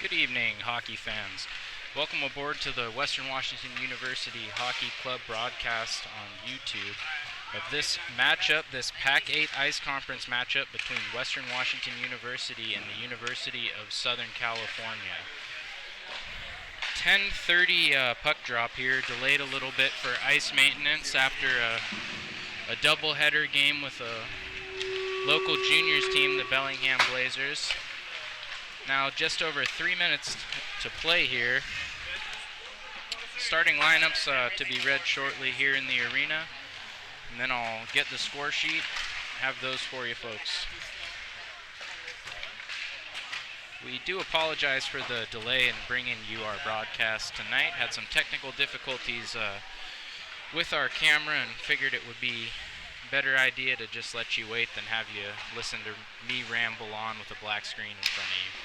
Good evening, hockey fans. Welcome aboard to the Western Washington University Hockey Club broadcast on YouTube of this matchup, this Pac-8 Ice Conference matchup between Western Washington University and the University of Southern California. 10:30 puck drop here, delayed a little bit for ice maintenance after a doubleheader game with a local juniors team, the Bellingham Blazers. Now just over 3 minutes to play here. Starting lineups to be read shortly here in the arena. And then I'll get the score sheet, have those for you folks. We do apologize for the delay in bringing you our broadcast tonight. Had some technical difficulties with our camera and figured it would be a better idea to just let you wait than have you listen to me ramble on with a black screen in front of you.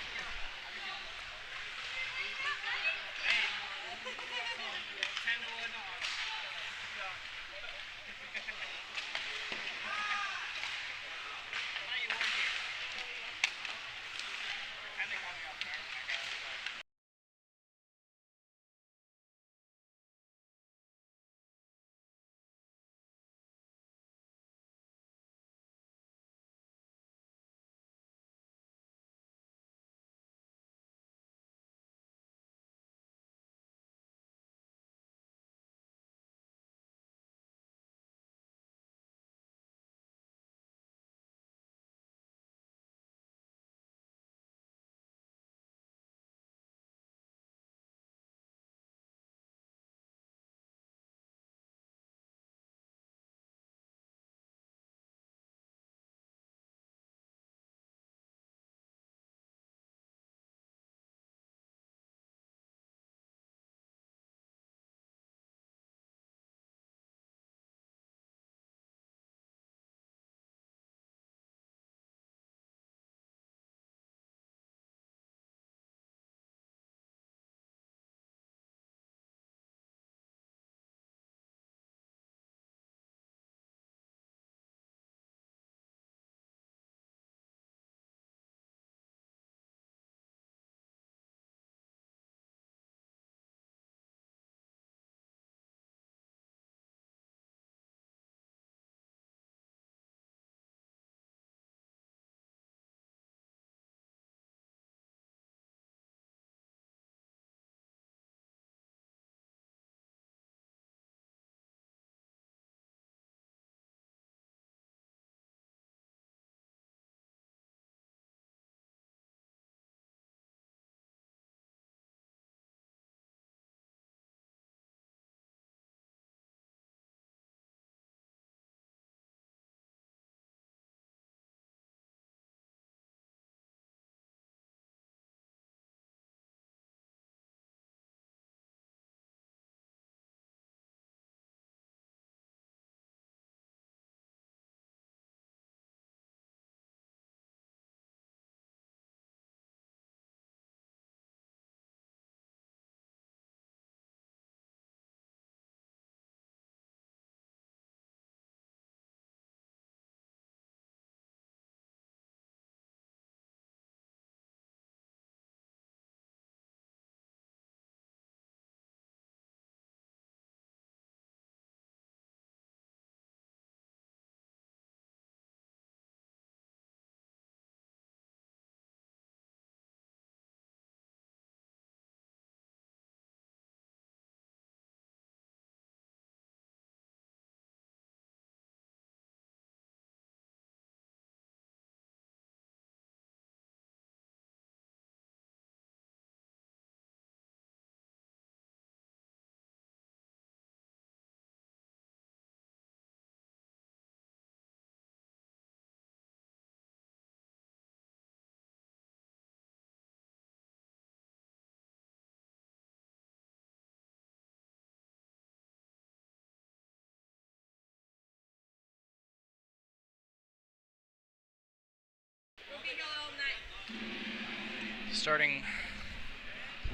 Starting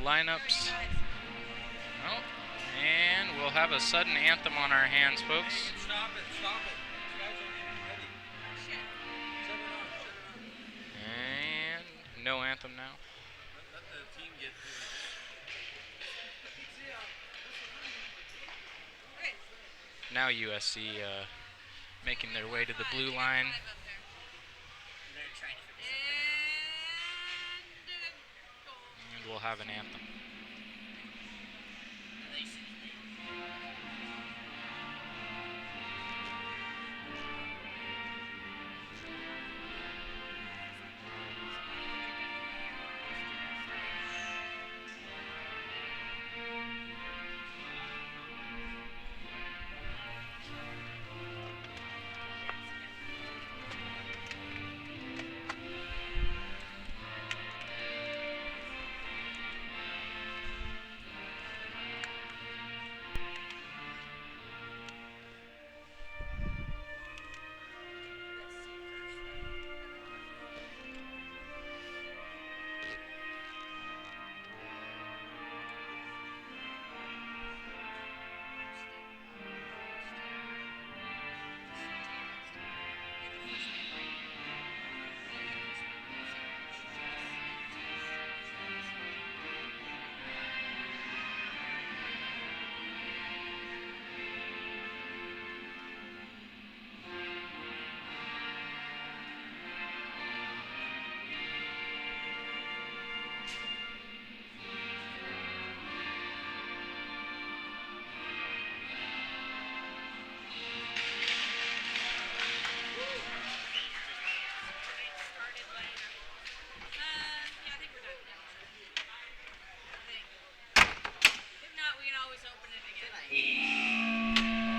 lineups. Oh, and we'll have a sudden anthem on our hands, folks. Stop it, stop it. You guys aren't ready. And no anthem now. Let the team get to it. Now USC making their way to the blue line. And we'll have an anthem.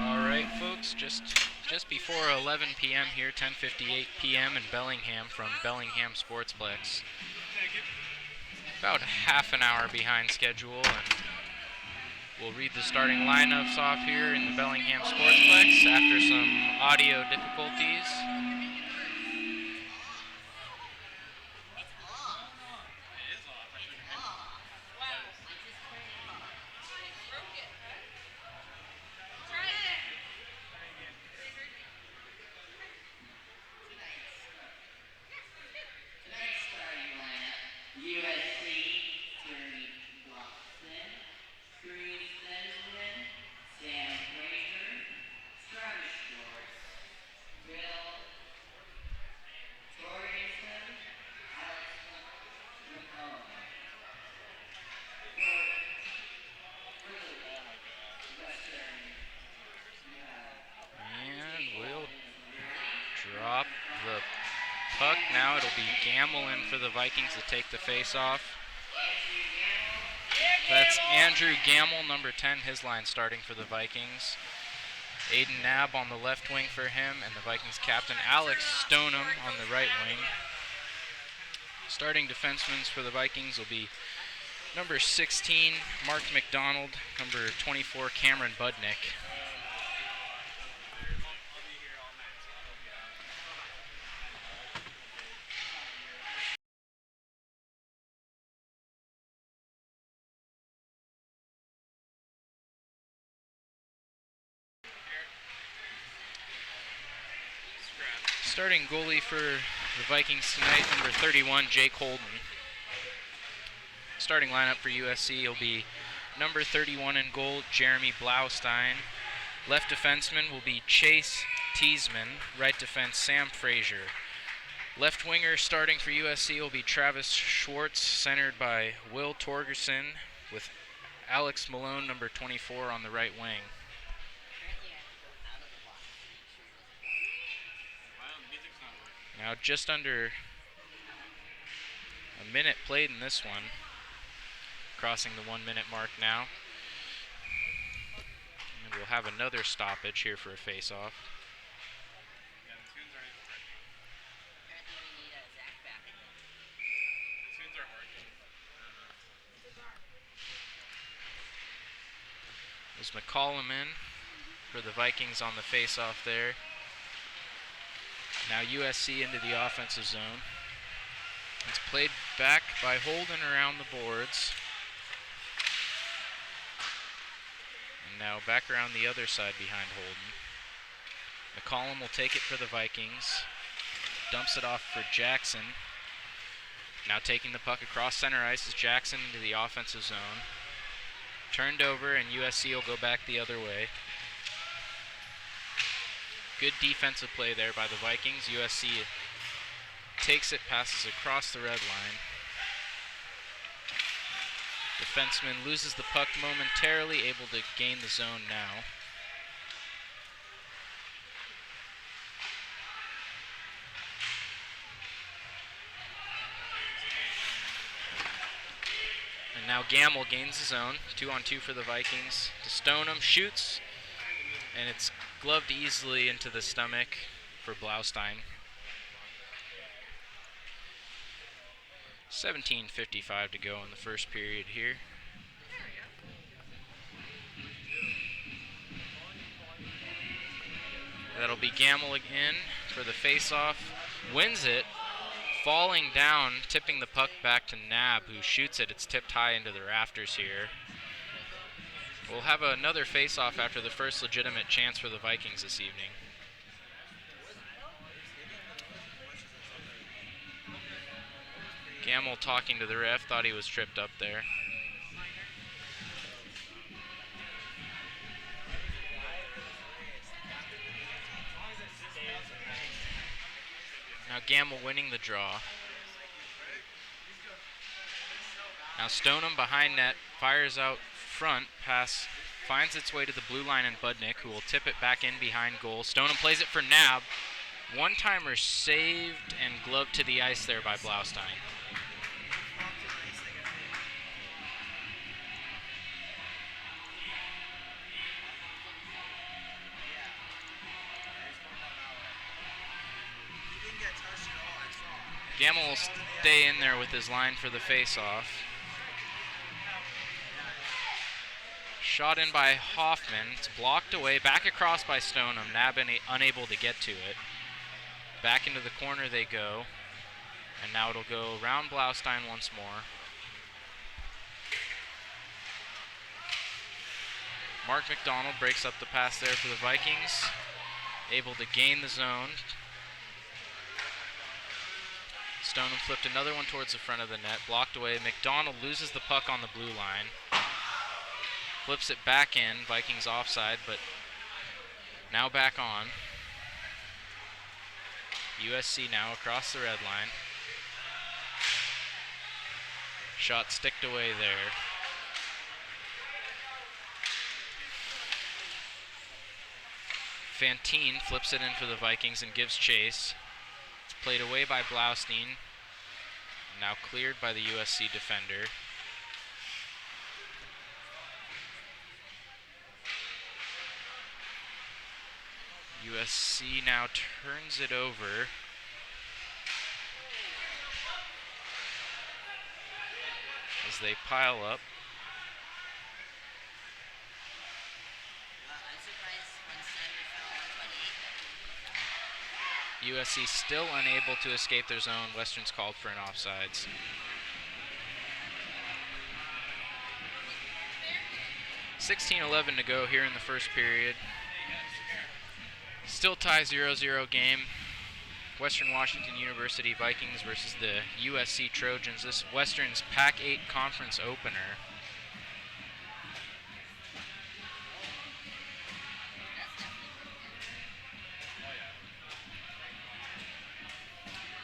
Alright folks, just before 11 p.m. here, 10:58 p.m. in Bellingham from Bellingham Sportsplex. About half an hour behind schedule, and we'll read the starting lineups off here in the Bellingham Sportsplex after some audio difficulties. Drop the puck. Now it'll be Gamble in for the Vikings to take the face-off. That's Andrew Gamble, number 10, his line starting for the Vikings. Aiden Knabb on the left wing for him, and the Vikings captain Alex Stoneham on the right wing. Starting defensemen for the Vikings will be number 16, Mark McDonald, number 24, Cameron Budnick. Starting goalie for the Vikings tonight, number 31, Jake Holden. Starting lineup for USC will be number 31 in goal, Jeremy Blaustein. Left defenseman will be Chase Teasman. Right defense, Sam Frazier. Left winger starting for USC will be Travis Schwartz, centered by Will Torgerson, with Alex Malone, number 24, on the right wing. Now just under a minute played in this one, crossing the 1 minute mark now. And we'll have another stoppage here for a face-off. There's McCollum in for the Vikings on the face-off there. Now USC into the offensive zone. It's played back by Holden around the boards. And now back around the other side behind Holden. McCollum will take it for the Vikings. Dumps it off for Jackson. Now taking the puck across center ice is Jackson into the offensive zone. Turned over, and USC will go back the other way. Good defensive play there by the Vikings. USC takes it, passes across the red line. Defenseman loses the puck momentarily, able to gain the zone now. And now Gamble gains the zone. 2-on-2 for the Vikings. To Stoneham, shoots, and it's gloved easily into the stomach for Blaustein. 17:55 to go in the first period here. That'll be Gamble again for the face-off. Wins it, falling down, tipping the puck back to Nab, who shoots it. It's tipped high into the rafters here. We'll have another face-off after the first legitimate chance for the Vikings this evening. Gamble talking to the ref, thought he was tripped up there. Now Gamble winning the draw. Now Stoneham behind net, fires out front, pass finds its way to the blue line and Budnick, who will tip it back in behind goal. Stoneham plays it for Nab. One-timer saved and gloved to the ice there by Blaustein. Gamble will stay in there with his line for the face-off. Shot in by Hoffman. It's blocked away. Back across by Stoneham. Nab unable to get to it. Back into the corner they go. And now it'll go around Blaustein once more. Mark McDonald breaks up the pass there for the Vikings. Able to gain the zone. Stoneham flipped another one towards the front of the net. Blocked away. McDonald loses the puck on the blue line. Flips it back in. Vikings offside, but now back on. USC now across the red line. Shot sticked away there. Fantine flips it in for the Vikings and gives chase. It's played away by Blaustein. Now cleared by the USC defender. USC now turns it over. As they pile up. USC still unable to escape their zone. Western's called for an offsides. $16:11 to go here in the first period. Still tie 0-0 game. Western Washington University Vikings versus the USC Trojans. This Western's Pac-8 conference opener.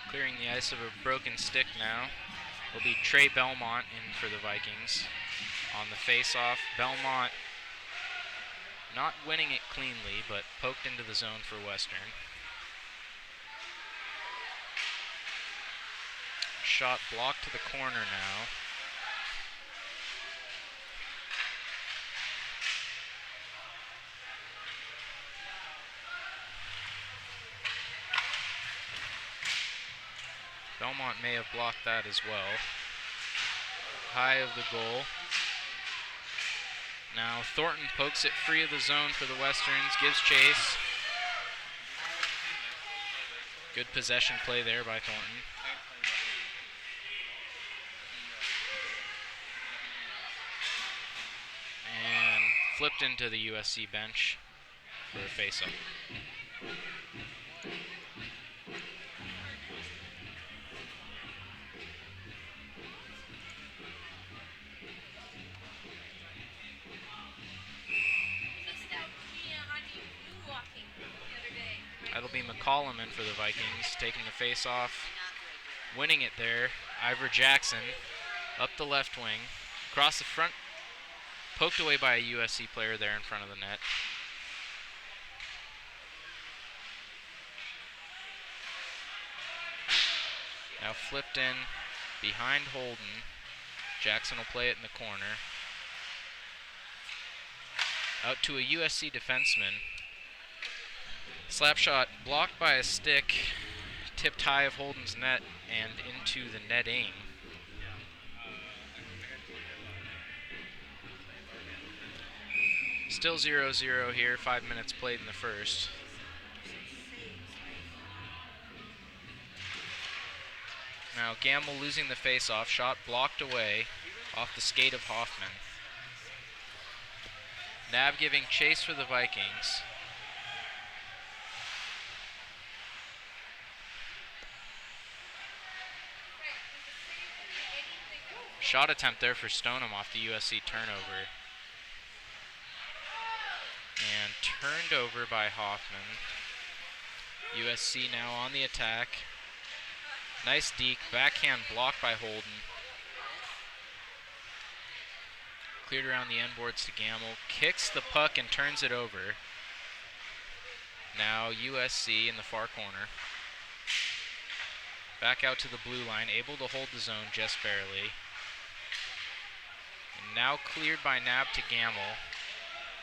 Clearing the ice of a broken stick now will be Trey Belmont in for the Vikings. On the face-off, Belmont not winning it cleanly, but poked into the zone for Western. Shot blocked to the corner now. Belmont may have blocked that as well. High of the goal. Now Thornton pokes it free of the zone for the Westerns, gives chase. Good possession play there by Thornton. And flipped into the USC bench for a face-up. Coleman for the Vikings, taking the face-off, winning it there. Ivor Jackson up the left wing, across the front, poked away by a USC player there in front of the net. Now flipped in behind Holden. Jackson will play it in the corner. Out to a USC defenseman. Slap shot blocked by a stick, tipped high of Holden's net and into the netting. Still 0-0 here, 5 minutes played in the first. Now Gamble losing the face-off, shot blocked away off the skate of Hoffman. Nab giving chase for the Vikings. Shot attempt there for Stoneham off the USC turnover. And turned over by Hoffman. USC now on the attack. Nice deke, backhand blocked by Holden. Cleared around the end boards to Gamble. Kicks the puck and turns it over. Now USC in the far corner. Back out to the blue line, able to hold the zone just barely. And now cleared by Nab to Gamble.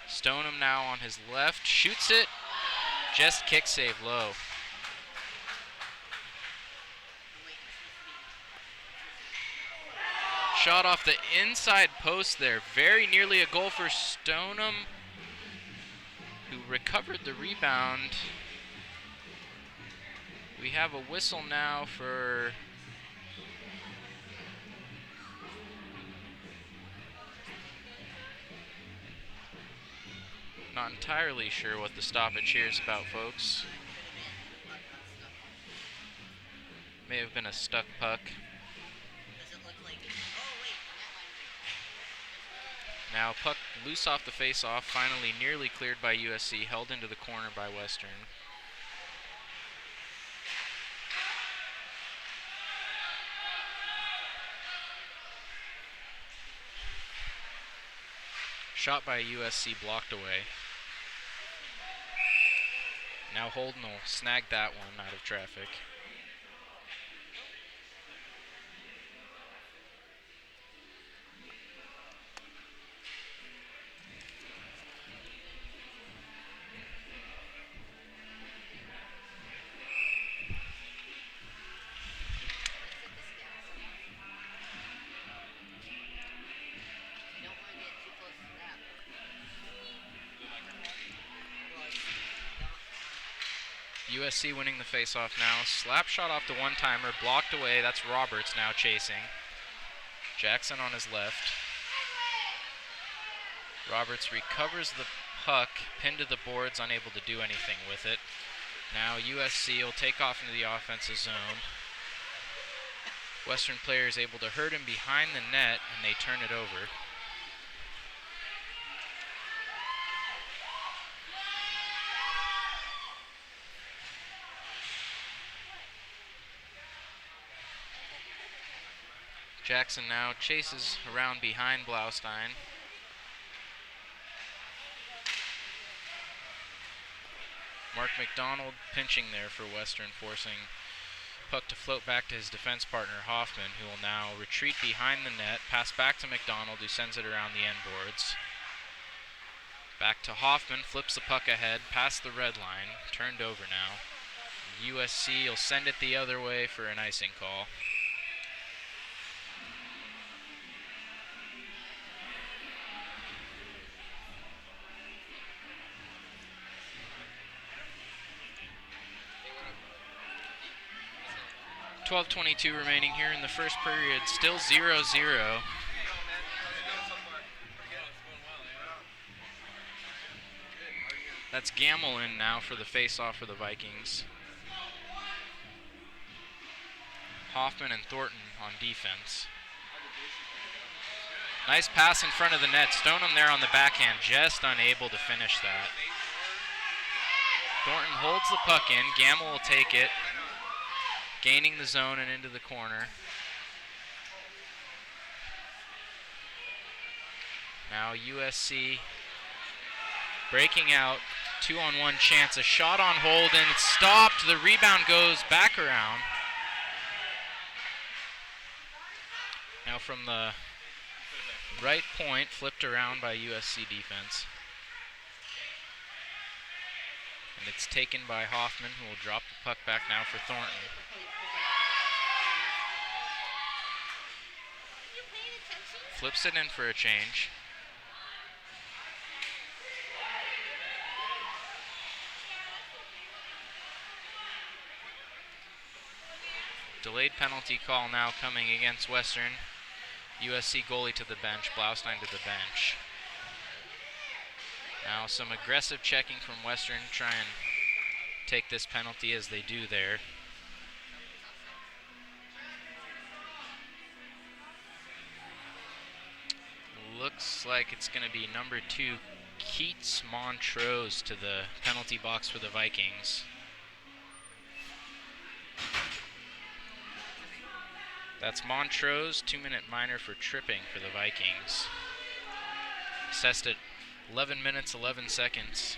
Stoneham now on his left, shoots it. Just kick save low. Shot off the inside post there. Very nearly a goal for Stoneham, who recovered the rebound. We have a whistle now for not entirely sure what the stoppage here is about, folks. May have been a stuck puck. Now puck loose off the face-off, finally nearly cleared by USC, held into the corner by Western. Shot by USC, blocked away. Now Holden will snag that one out of traffic. USC winning the face-off now. Slap shot off the one-timer, blocked away. That's Roberts now chasing. Jackson on his left. Roberts recovers the puck, pinned to the boards, unable to do anything with it. Now USC will take off into the offensive zone. Western player is able to hurt him behind the net, and they turn it over. Jackson now chases around behind Blaustein. Mark McDonald pinching there for Western, forcing puck to float back to his defense partner Hoffman, who will now retreat behind the net, pass back to McDonald, who sends it around the end boards. Back to Hoffman, flips the puck ahead, past the red line, turned over now. USC will send it the other way for an icing call. .22 remaining here in the first period, still 0-0. That's Gamble in now for the face-off for the Vikings. Hoffman and Thornton on defense. Nice pass in front of the net. Stoneham there on the backhand, just unable to finish that. Thornton holds the puck in. Gamble will take it, gaining the zone and into the corner. Now USC breaking out. 2-on-1 chance. A shot on Holden. It's stopped. The rebound goes back around. Now from the right point, flipped around by USC defense. And it's taken by Hoffman, who will drop the puck back now for Thornton. Flips it in for a change. Delayed penalty call now coming against Western. USC goalie to the bench, Blaustein to the bench. Now some aggressive checking from Western, try and take this penalty as they do there. Looks like it's going to be number 2, Keats Montrose, to the penalty box for the Vikings. That's Montrose, 2-minute minor for tripping for the Vikings. Assessed at 11 minutes, 11 seconds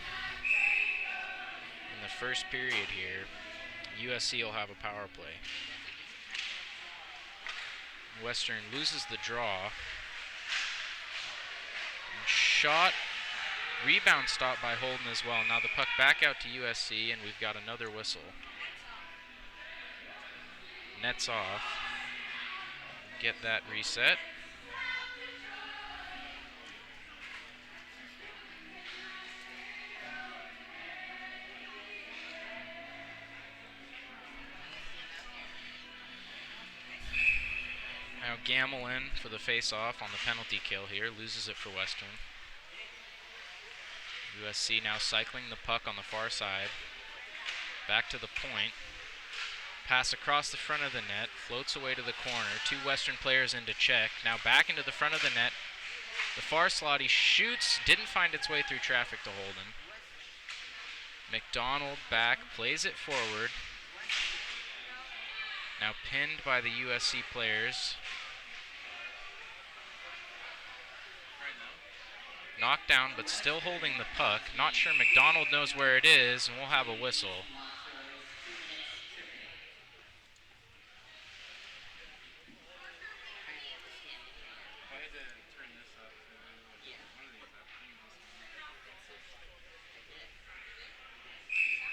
in the first period here. USC will have a power play. Western loses the draw. Shot, rebound stop by Holden as well. Now the puck back out to USC, and we've got another whistle. Nets off. Get that reset. Now Gamble in for the face-off on the penalty kill here. Loses it for Western. USC now cycling the puck on the far side. Back to the point. Pass across the front of the net. Floats away to the corner. 2 Western players in to check. Now back into the front of the net. The far slot, he shoots. Didn't find its way through traffic to Holden. McDonald back. Plays it forward. Now pinned by the USC players. Knocked down, but still holding the puck. Not sure McDonald knows where it is, and we'll have a whistle.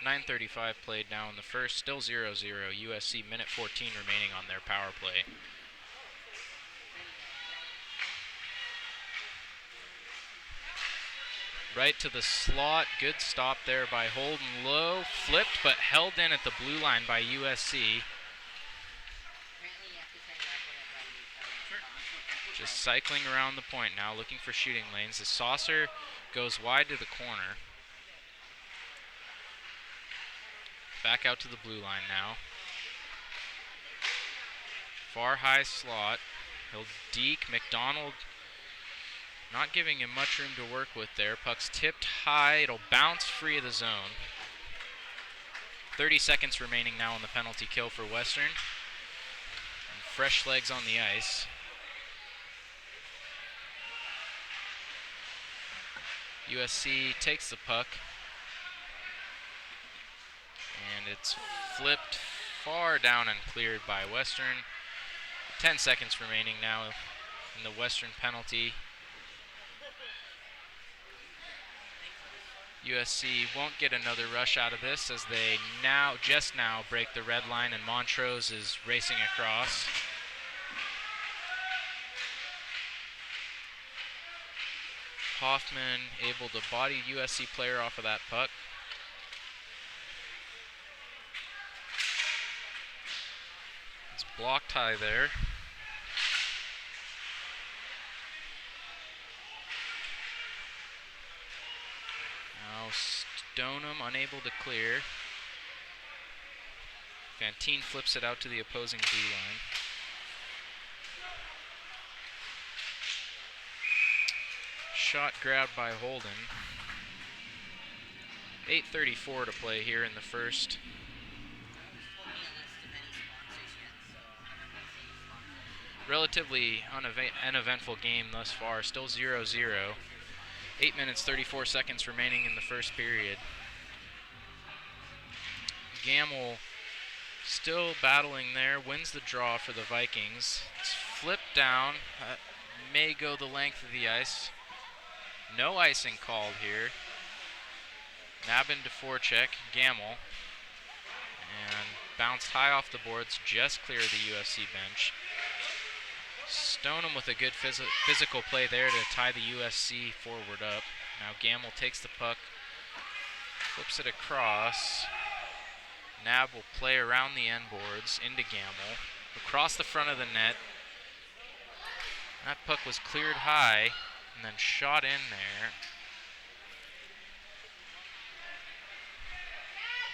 .9:35 played now in the first, still 0-0. USC, minute 14 remaining on their power play. Right to the slot, good stop there by Holden. Low, flipped but held in at the blue line by USC. Just cycling around the point now, looking for shooting lanes. The saucer goes wide to the corner. Back out to the blue line now. Far high slot. He'll deke. McDonald not giving him much room to work with there. Puck's tipped high. It'll bounce free of the zone. 30 seconds remaining now on the penalty kill for Western. And fresh legs on the ice. USC takes the puck. And it's flipped far down and cleared by Western. 10 seconds remaining now in the Western penalty. USC won't get another rush out of this as they just now break the red line, and Montrose is racing across. Hoffman able to body USC player off of that puck. It's blocked high there. Now Stoneham unable to clear. Fantine flips it out to the opposing blue line. Shot grabbed by Holden. 8:34 to play here in the first. Relatively uneventful game thus far, still 0-0. 8 minutes 34 seconds remaining in the first period. Gamble still battling there, wins the draw for the Vikings. It's flipped down, may go the length of the ice. No icing called here. Nabin to forecheck, Gamble, and bounced high off the boards, just clear of the USC bench. Stoneham with a good physical play there to tie the USC forward up. Now Gamble takes the puck, flips it across. Nab will play around the end boards into Gamble, across the front of the net. That puck was cleared high and then shot in there.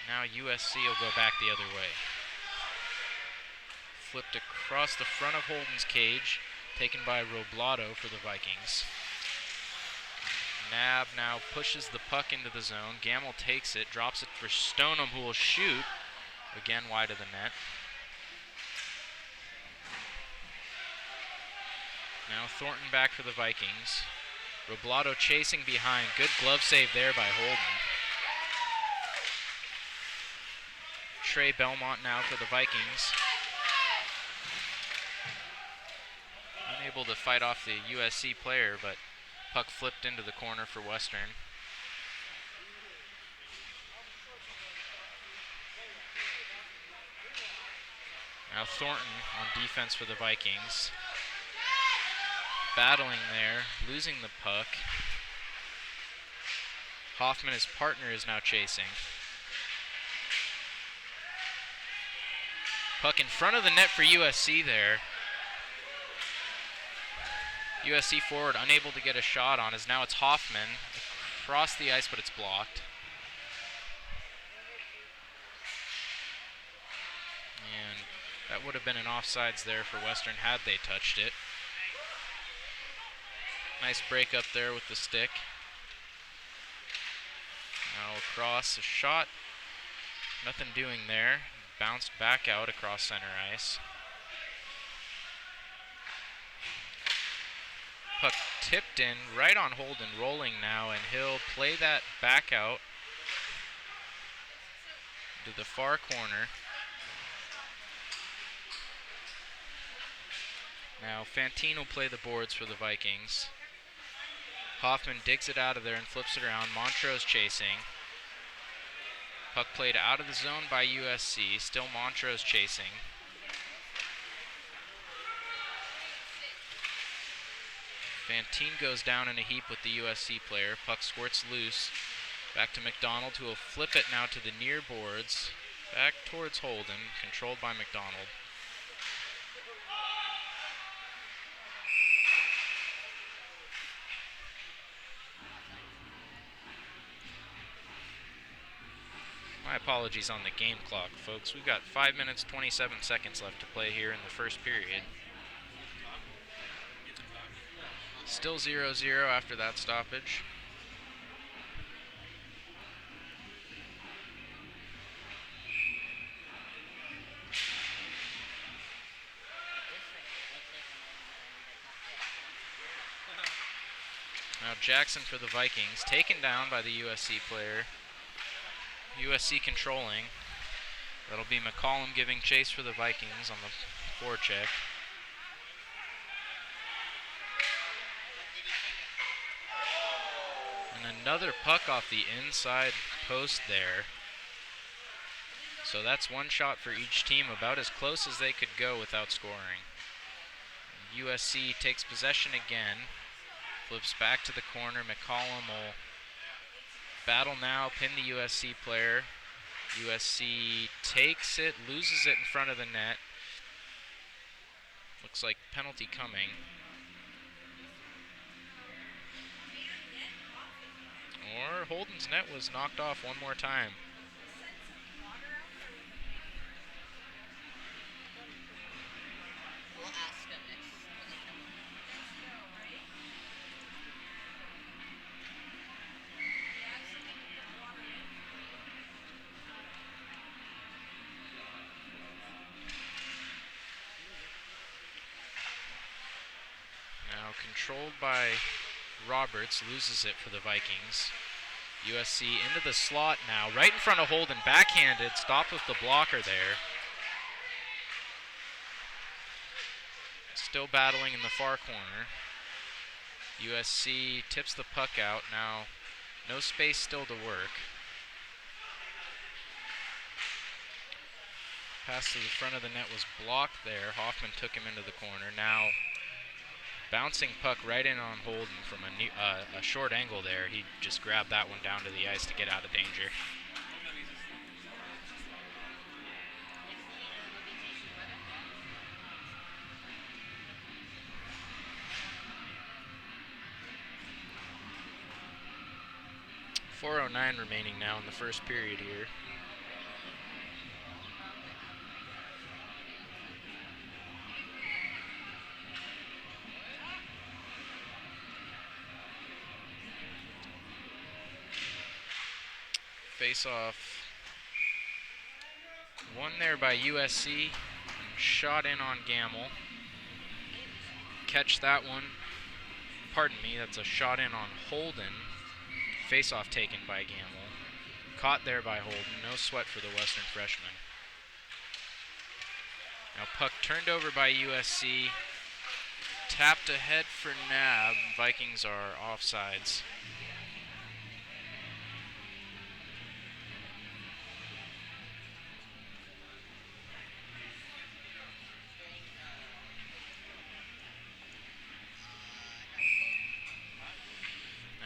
Now USC will go back the other way. Flipped across the front of Holden's cage, taken by Roblato for the Vikings. Nab now pushes the puck into the zone. Gamble takes it, drops it for Stoneham, who will shoot. Again wide of the net. Now Thornton back for the Vikings. Roblato chasing behind. Good glove save there by Holden. Trey Belmont now for the Vikings. Unable to fight off the USC player, but puck flipped into the corner for Western. Now Thornton on defense for the Vikings. Battling there, losing the puck. Hoffman, his partner, is now chasing. Puck in front of the net for USC there. USC forward unable to get a shot on, as now it's Hoffman across the ice, but it's blocked. And that would have been an offsides there for Western had they touched it. Nice break up there with the stick. Now across, a shot. Nothing doing there. Bounced back out across center ice. Puck tipped in right on Holden, rolling now, and he'll play that back out to the far corner. Now Fantine will play the boards for the Vikings. Hoffman digs it out of there and flips it around. Montrose chasing. Puck played out of the zone by USC. Still Montrose chasing. Fantine goes down in a heap with the USC player. Puck squirts loose. Back to McDonald, who will flip it now to the near boards. Back towards Holden, controlled by McDonald. My apologies on the game clock, folks. We've got 5 minutes, 27 seconds left to play here in the first period. Still 0-0 after that stoppage. Now Jackson for the Vikings, taken down by the USC player. USC controlling. That'll be McCollum giving chase for the Vikings on the forecheck. And another puck off the inside post there. So that's one shot for each team, about as close as they could go without scoring. USC takes possession again. Flips back to the corner. McCollum will battle now, pin the USC player. USC takes it, loses it in front of the net. Looks like penalty coming. Or Holden's net was knocked off one more time. controlled by Roberts, loses it for the Vikings. USC into the slot now, right in front of Holden, backhanded, stopped with the blocker there. Still battling in the far corner. USC tips the puck out. Now, no space still to work. Pass to the front of the net was blocked there. Hoffman took him into the corner. Now, bouncing puck right in on Holden from a short angle there. He just grabbed that one down to the ice to get out of danger. .409 remaining now in the first period here. Face-off won there by USC. Shot in on Gamble. Catch that one. Pardon me, that's a shot in on Holden. Face-off taken by Gamble. Caught there by Holden. No sweat for the Western freshman. Now puck turned over by USC. Tapped ahead for Nab. Vikings are offsides.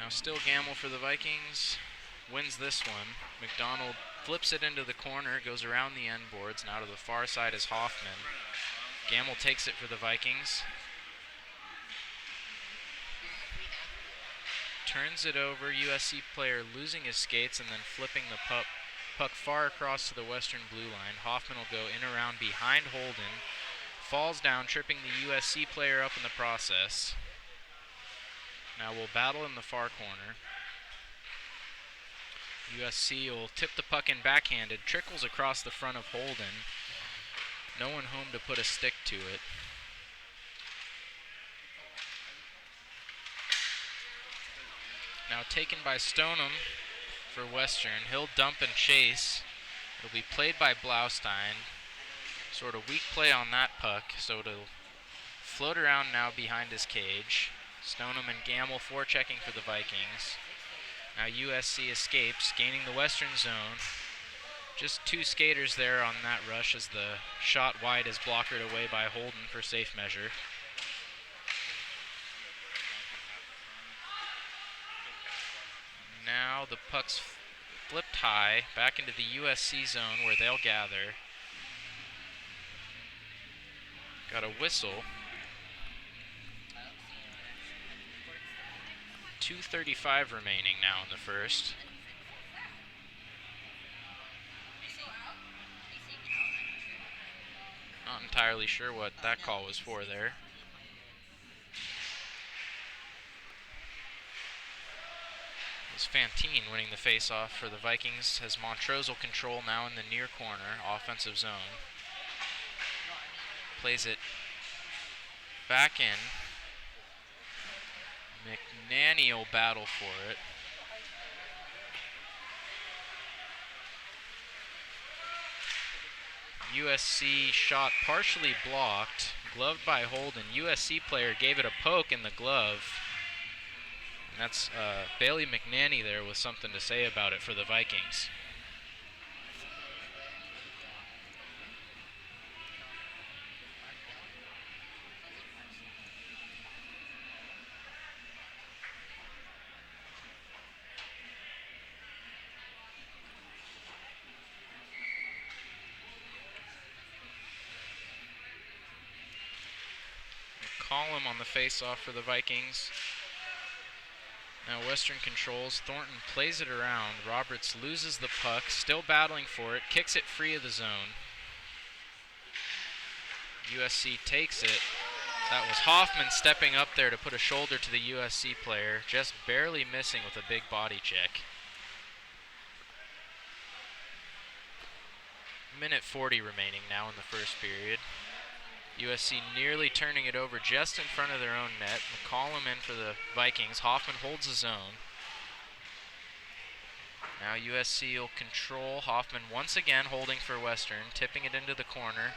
Now still Gamble for the Vikings. Wins this one. McDonald flips it into the corner, goes around the end boards. Now to the far side is Hoffman. Gamble takes it for the Vikings. Turns it over. USC player losing his skates and then flipping the puck far across to the western blue line. Hoffman will go in around behind Holden. Falls down, tripping the USC player up in the process. Now we'll battle in the far corner. USC will tip the puck in backhanded. Trickles across the front of Holden. No one home to put a stick to it. Now taken by Stoneham for Western. He'll dump and chase. It'll be played by Blaustein. Sort of weak play on that puck, so it'll float around now behind his cage. Stoneham and Gamble forechecking for the Vikings. Now USC escapes, gaining the western zone. Just two skaters there on that rush as the shot wide is blockered away by Holden for safe measure. Now the puck's flipped high, back into the USC zone where they'll gather. Got a whistle. 2:35 remaining now in the first. Not entirely sure what that call was for there. It was Fantine winning the face-off for the Vikings as Montrose will control now in the near corner, offensive zone. Plays it back in. McNanny will battle for it. USC shot partially blocked, gloved by Holden. USC player gave it a poke in the glove. And that's Bailey McNanny there with something to say about it for the Vikings. Column on the face-off for the Vikings. Now Western controls. Thornton plays it around. Roberts loses the puck, still battling for it, kicks it free of the zone. USC takes it. That was Hoffman stepping up there to put a shoulder to the USC player, just barely missing with a big body check. Minute 40 remaining now in the first period. USC nearly turning it over just in front of their own net. McCollum in for the Vikings. Hoffman holds his own. Now USC will control. Hoffman once again holding for Western, tipping it into the corner.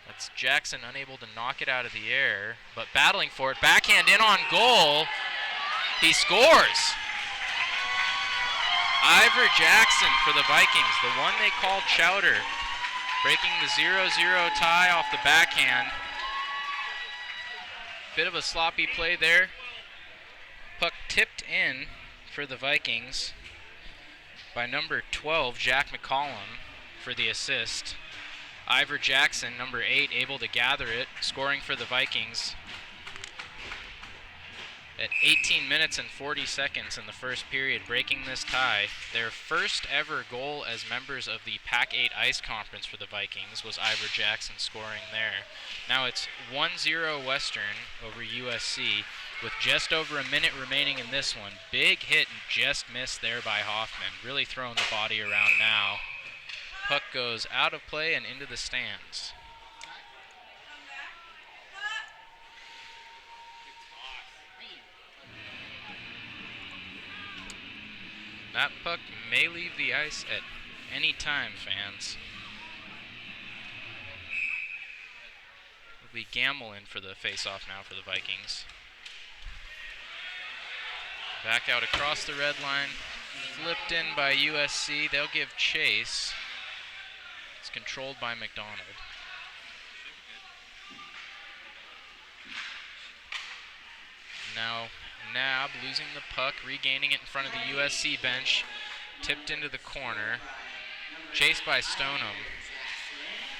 That's Jackson unable to knock it out of the air, but battling for it. Backhand in on goal. He scores. Ivor Jackson for the Vikings, the one they called Chowder, breaking the 0-0 tie off the backhand. Bit of a sloppy play there. Puck tipped in for the Vikings by number 12, Jack McCollum, for the assist. Ivor Jackson, number 8, able to gather it, scoring for the Vikings at 18 minutes and 40 seconds in the first period, breaking this tie. Their first ever goal as members of the Pac-8 Ice Conference for the Vikings was Ivor Jackson scoring there. Now it's 1-0 Western over USC with just over a minute remaining in this one. Big hit and just missed there by Hoffman, really throwing the body around now. Puck goes out of play and into the stands. That puck may leave the ice at any time, fans. It'll be Gamble in for the face-off now for the Vikings. Back out across the red line. Flipped in by USC. They'll give chase. It's controlled by McDonald. Now Nab losing the puck, regaining it in front of the USC bench. Tipped into the corner. Chased by Stoneham.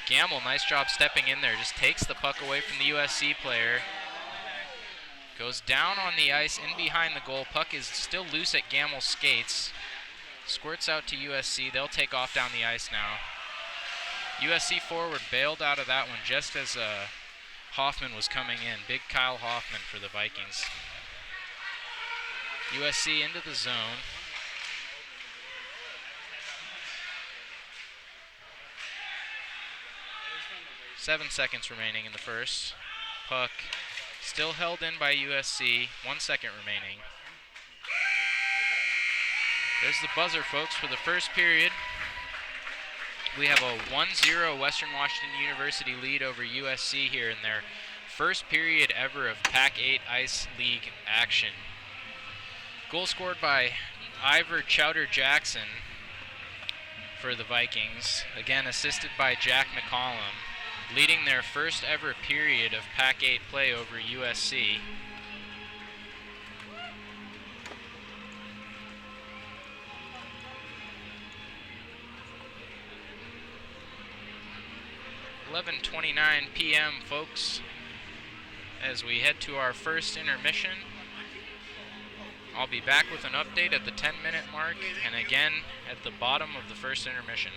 Gamble, nice job stepping in there. Just takes the puck away from the USC player. Goes down on the ice, in behind the goal. Puck is still loose at Gamble's skates. Squirts out to USC. They'll take off down the ice now. USC forward bailed out of that one just as Hoffman was coming in. Big Kyle Hoffman for the Vikings. USC into the zone. Seven seconds remaining in the first. Puck still held in by USC. 1 second remaining. There's the buzzer, folks, for the first period. We have a 1-0 Western Washington University lead over USC here in their first period ever of Pac-8 Ice League action. Goal scored by Ivor Chowder Jackson for the Vikings. Again, assisted by Jack McCollum, leading their first ever period of Pac-8 play over USC. .29 p.m., folks, as we head to our first intermission. I'll be back with an update at the 10-minute mark and again at the bottom of the first intermission.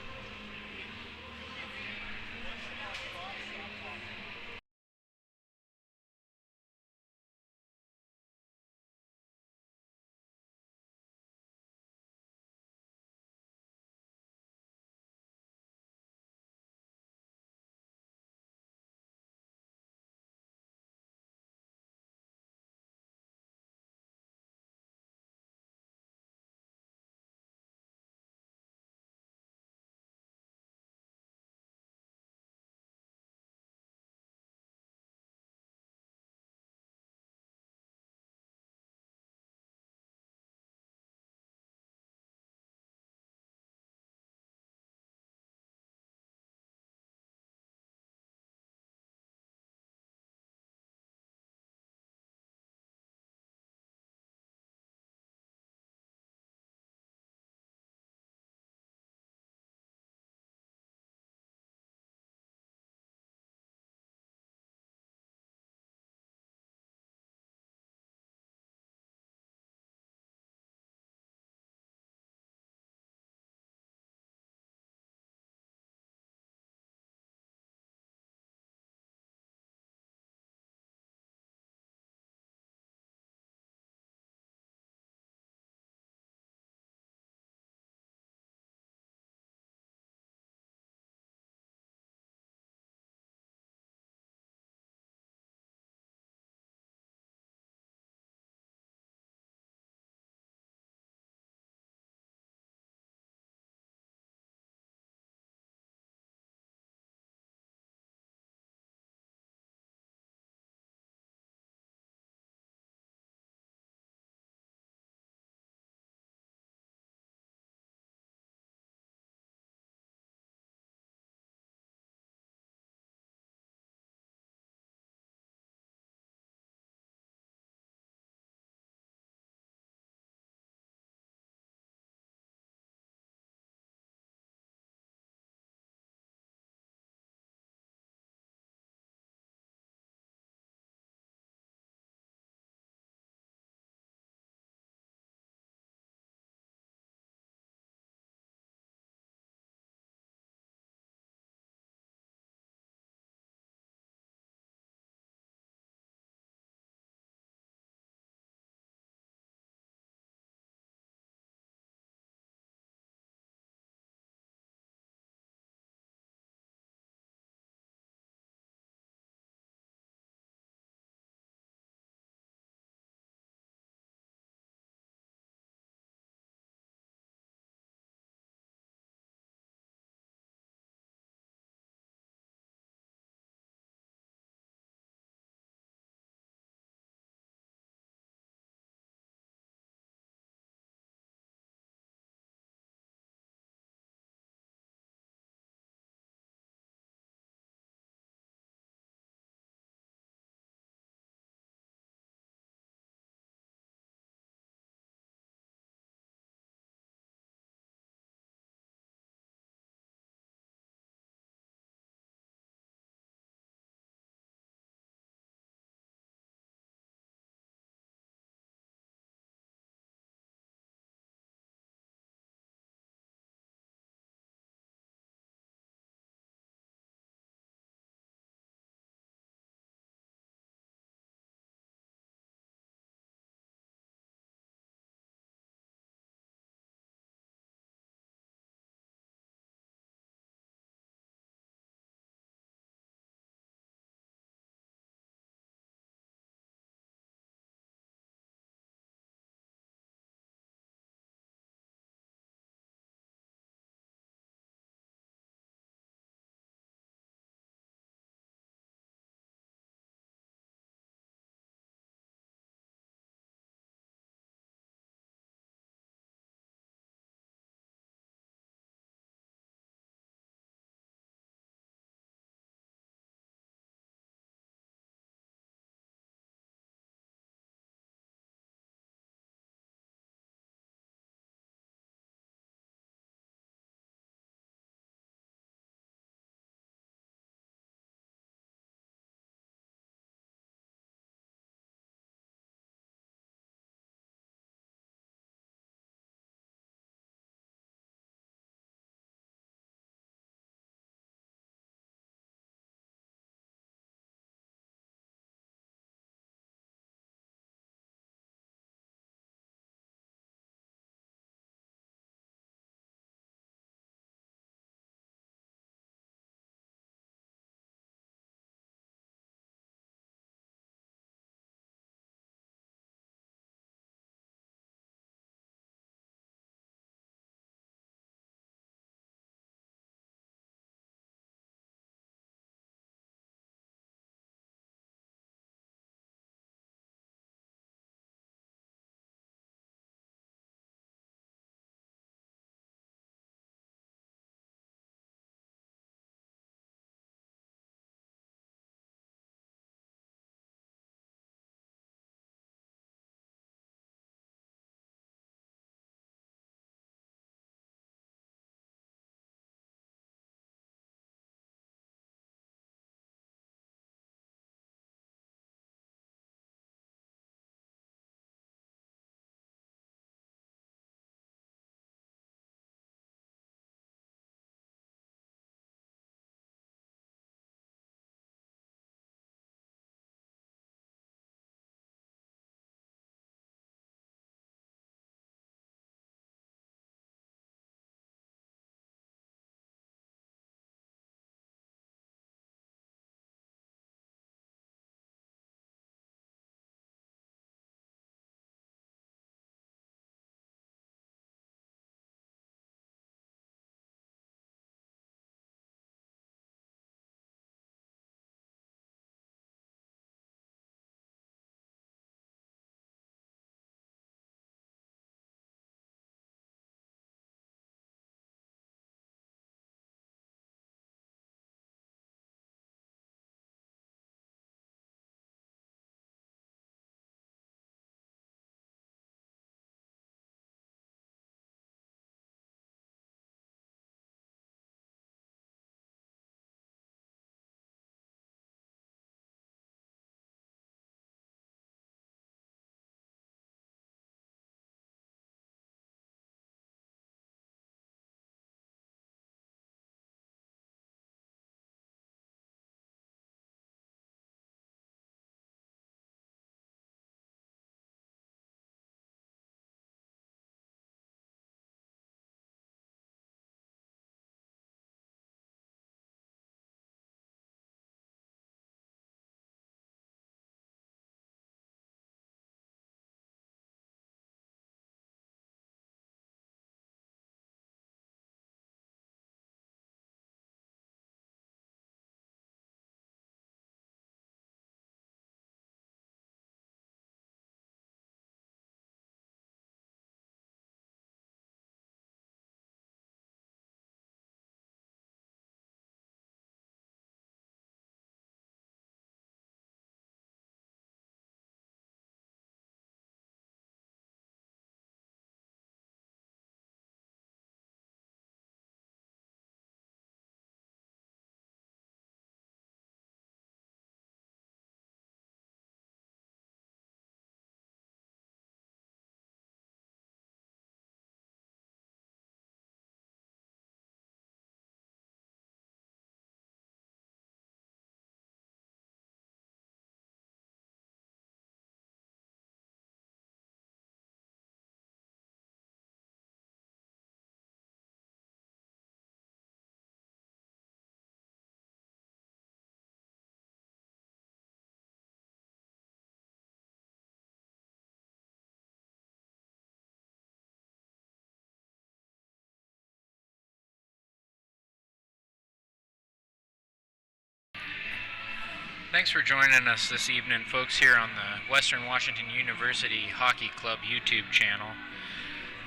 Thanks for joining us this evening, folks, here on the Western Washington University Hockey Club YouTube channel.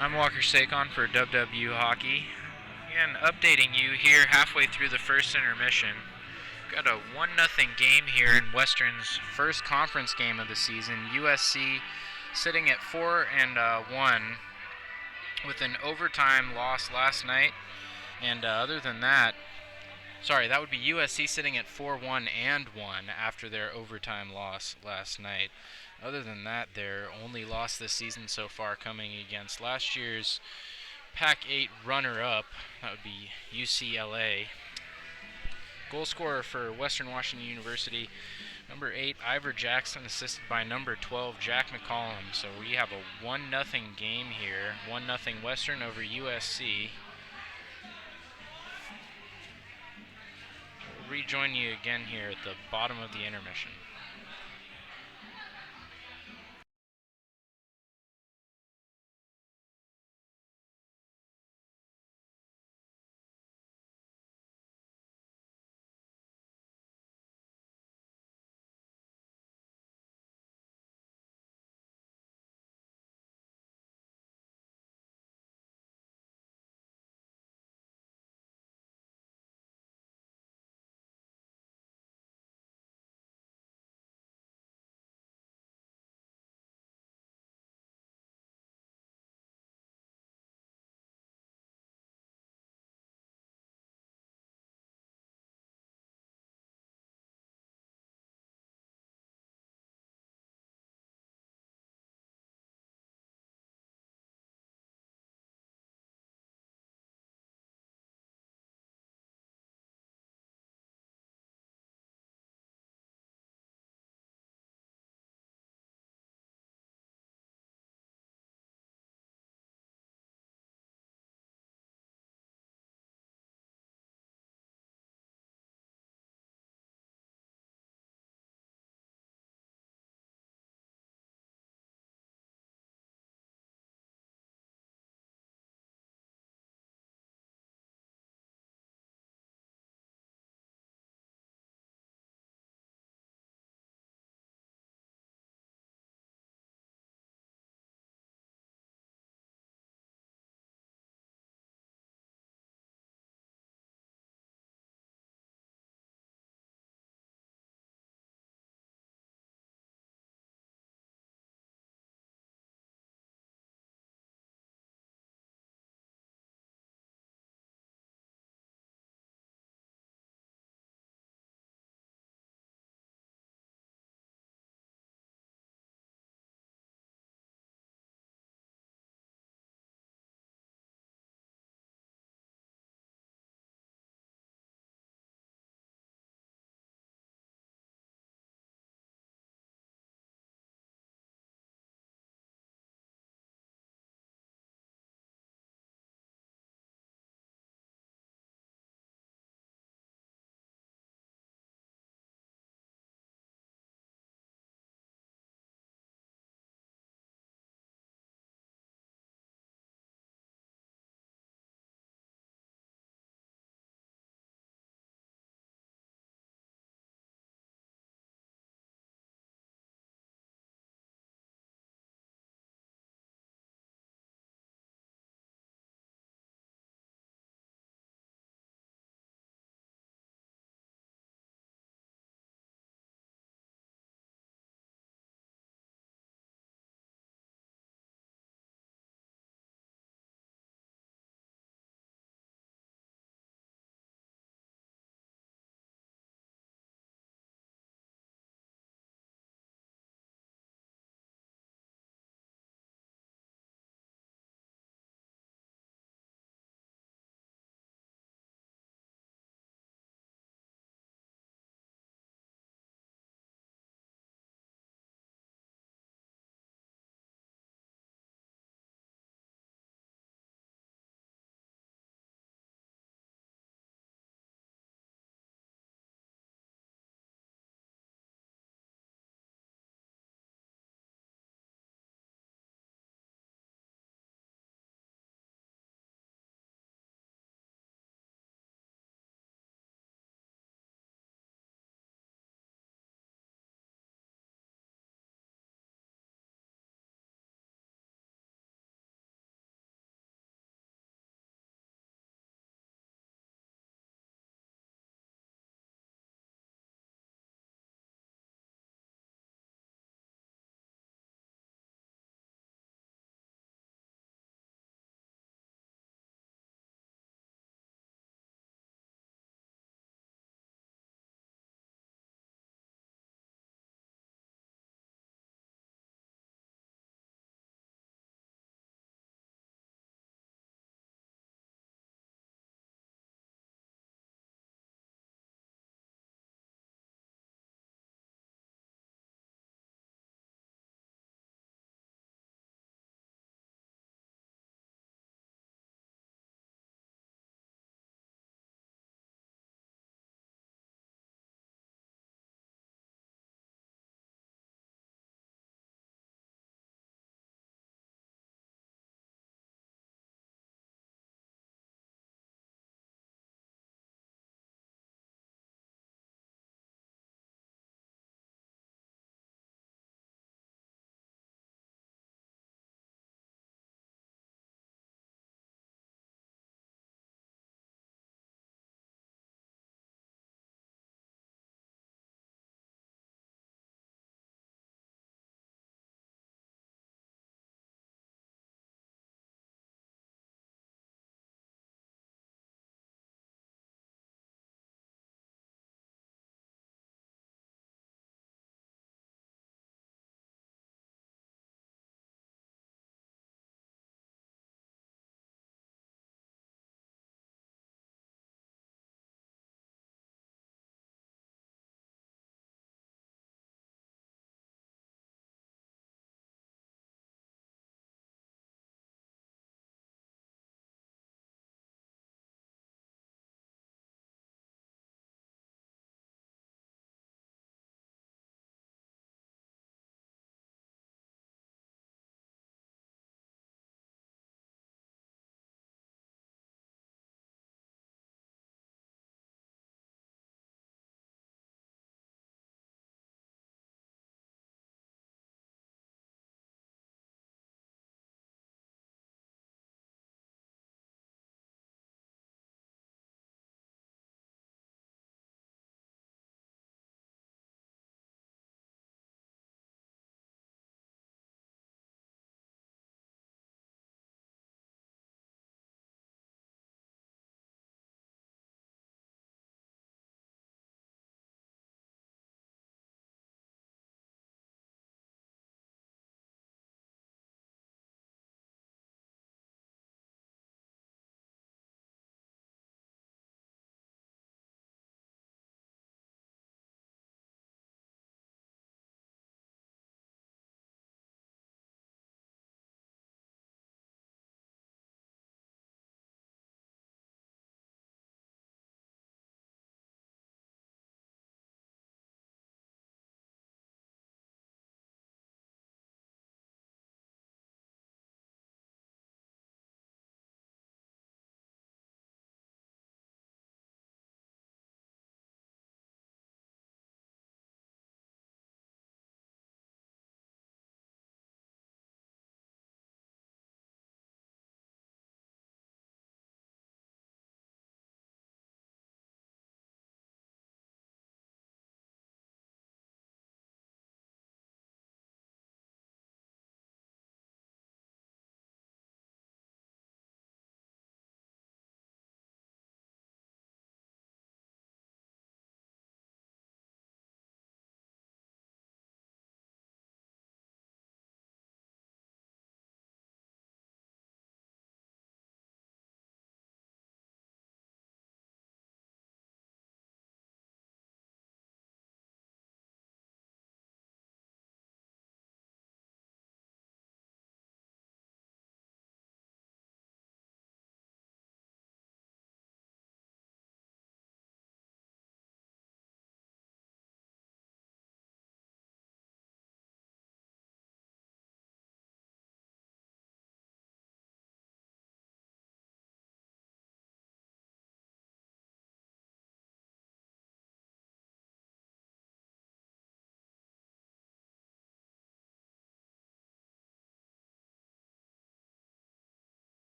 I'm Walker Sakon for WWU Hockey, and updating you here halfway through the first intermission. Got a 1-0 game here in Western's first conference game of the season. USC sitting at 4-1 with an overtime loss last night, and other than that, that would be USC sitting at 4-1 and 1 after their overtime loss last night. Other than that, their only loss this season so far coming against last year's Pac-8 runner-up, that would be UCLA. Goal scorer for Western Washington University, number 8, Ivor Jackson, assisted by number 12, Jack McCollum. So we have a 1-0 game here, 1-0 Western over USC. We'll rejoin you again here at the bottom of the intermission.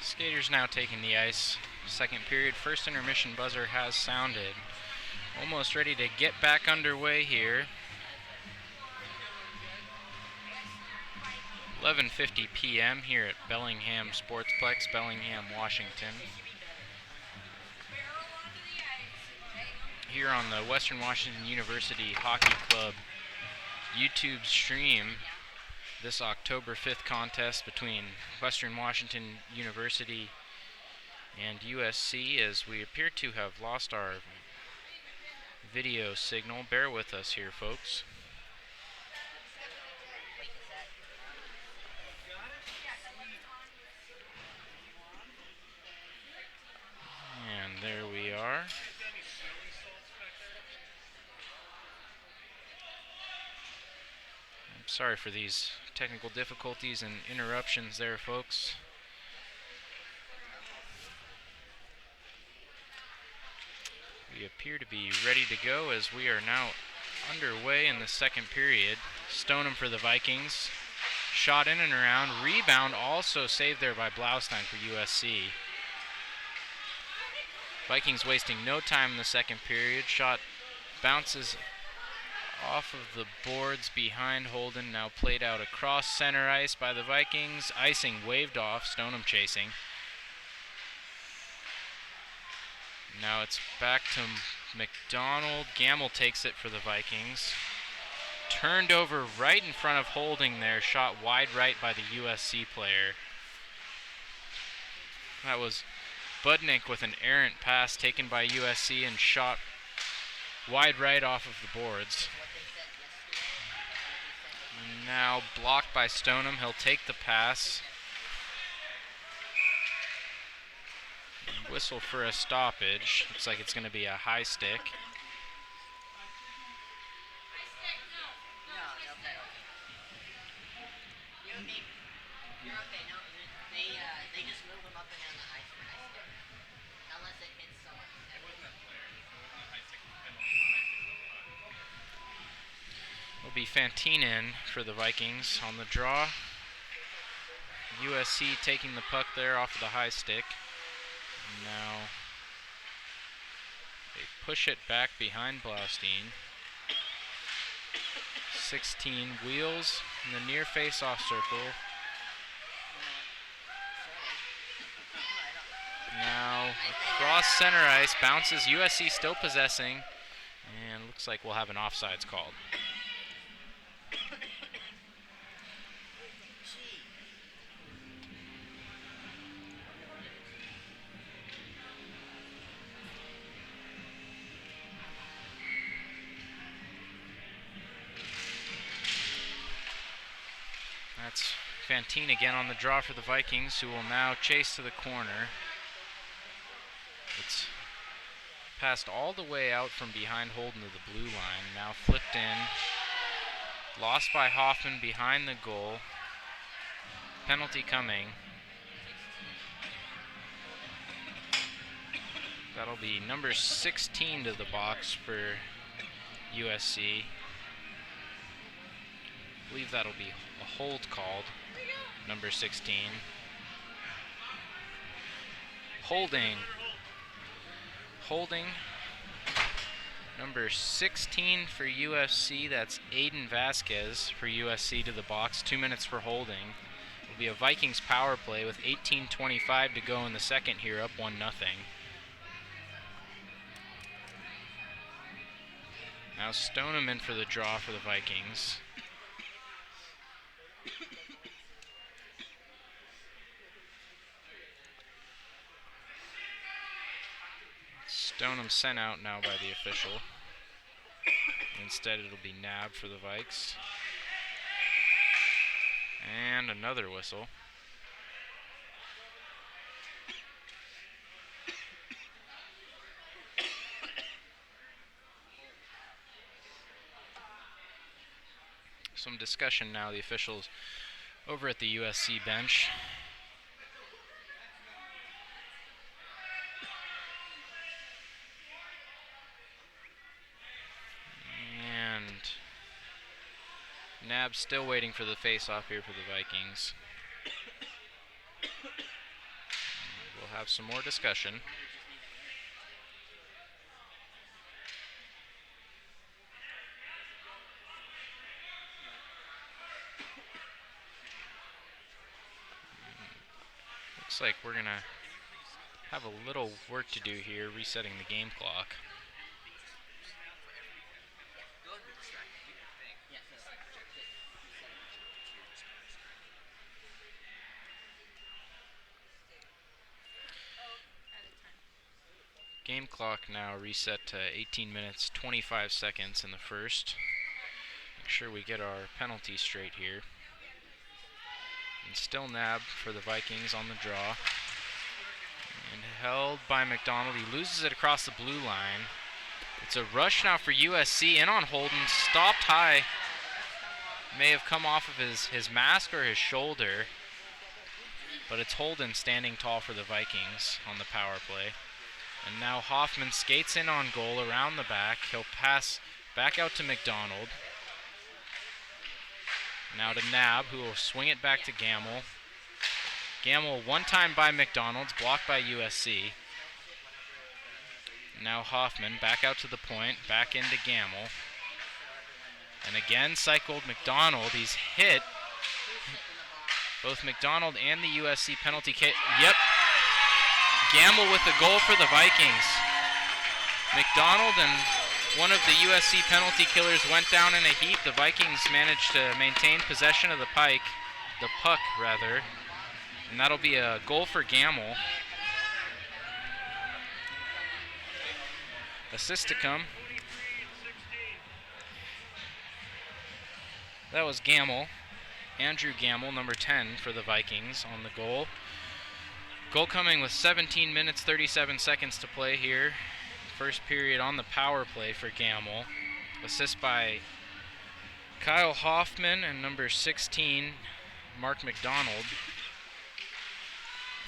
Skaters now taking the ice. Second period, first intermission buzzer has sounded. Almost ready to get back underway here. 11:50 p.m. here at Bellingham Sportsplex, Bellingham, Washington. Here on the Western Washington University Hockey Club YouTube stream, this October 5th contest between Western Washington University and USC, as we appear to have lost our video signal. Bear with us here, folks. And there we are. I'm sorry for these technical difficulties and interruptions there, folks. We appear to be ready to go as we are now underway in the second period. Stoneham for the Vikings. Shot in and around. Rebound also saved there by Blaustein for USC. Vikings wasting no time in the second period. Shot bounces off of the boards behind Holden. Now played out across center ice by the Vikings. Icing waved off. Stoneham chasing. Now it's back to McDonald. Gamble takes it for the Vikings. Turned over right in front of Holding there. Shot wide right by the USC player. That was Budnick with an errant pass taken by USC and shot wide right off of the boards. And now blocked by Stoneham. He'll take the pass. Whistle for a stoppage. Looks like it's going to be a high stick. Will be Fantinen for the Vikings on the draw. USC taking the puck there off of the high stick. Now they push it back behind Blaustein. 16 wheels in the near face-off circle. Now across center ice, bounces. USC still possessing, and looks like we'll have an offsides called. That's Fantine again on the draw for the Vikings, who will now chase to the corner. It's passed all the way out from behind Holden to the blue line. Now flipped in. Lost by Hoffman behind the goal. Penalty coming. That'll be number 16 to the box for USC. I believe that'll be a hold called. Number 16. Holding. Number 16 for USC. That's Aiden Vasquez for USC to the box. 2 minutes for holding. It'll be a Vikings power play with 18:25 to go in the second here, up 1-0. Now Stoneham in for the draw for the Vikings. Stoneham sent out now by the official. Instead it'll be nabbed for the Vikes. And another whistle. Some discussion now, the officials over at the USC bench. And Nab's still waiting for the face-off here for the Vikings. we'll have some more discussion. Looks like we're going to have a little work to do here, resetting the game clock. Game clock now reset to 18 minutes 25 seconds in the first. Make sure we get our penalty straight here. And still Nab for the Vikings on the draw. And held by McDonald. He loses it across the blue line. It's a rush now for USC. In on Holden. Stopped high. May have come off of his mask or his shoulder. But it's Holden standing tall for the Vikings on the power play. And now Hoffman skates in on goal around the back. He'll pass back out to McDonald. Now to Nab, who will swing it back to Gamble. Gamble one time by McDonald's, blocked by USC. Now Hoffman back out to the point, back into Gamble. And again cycled McDonald. He's hit both McDonald and the USC penalty kick. Yep. Gamble with the goal for the Vikings. McDonald and one of the USC penalty killers went down in a heap. The Vikings managed to maintain possession of the puck rather. And that'll be a goal for Gamble. Assist to come. That was Gamble. Andrew Gamble, number 10 for the Vikings on the goal. Goal coming with 17 minutes, 37 seconds to play here. First period on the power play for Gamble. Assist by Kyle Hoffman and number 16, Mark McDonald.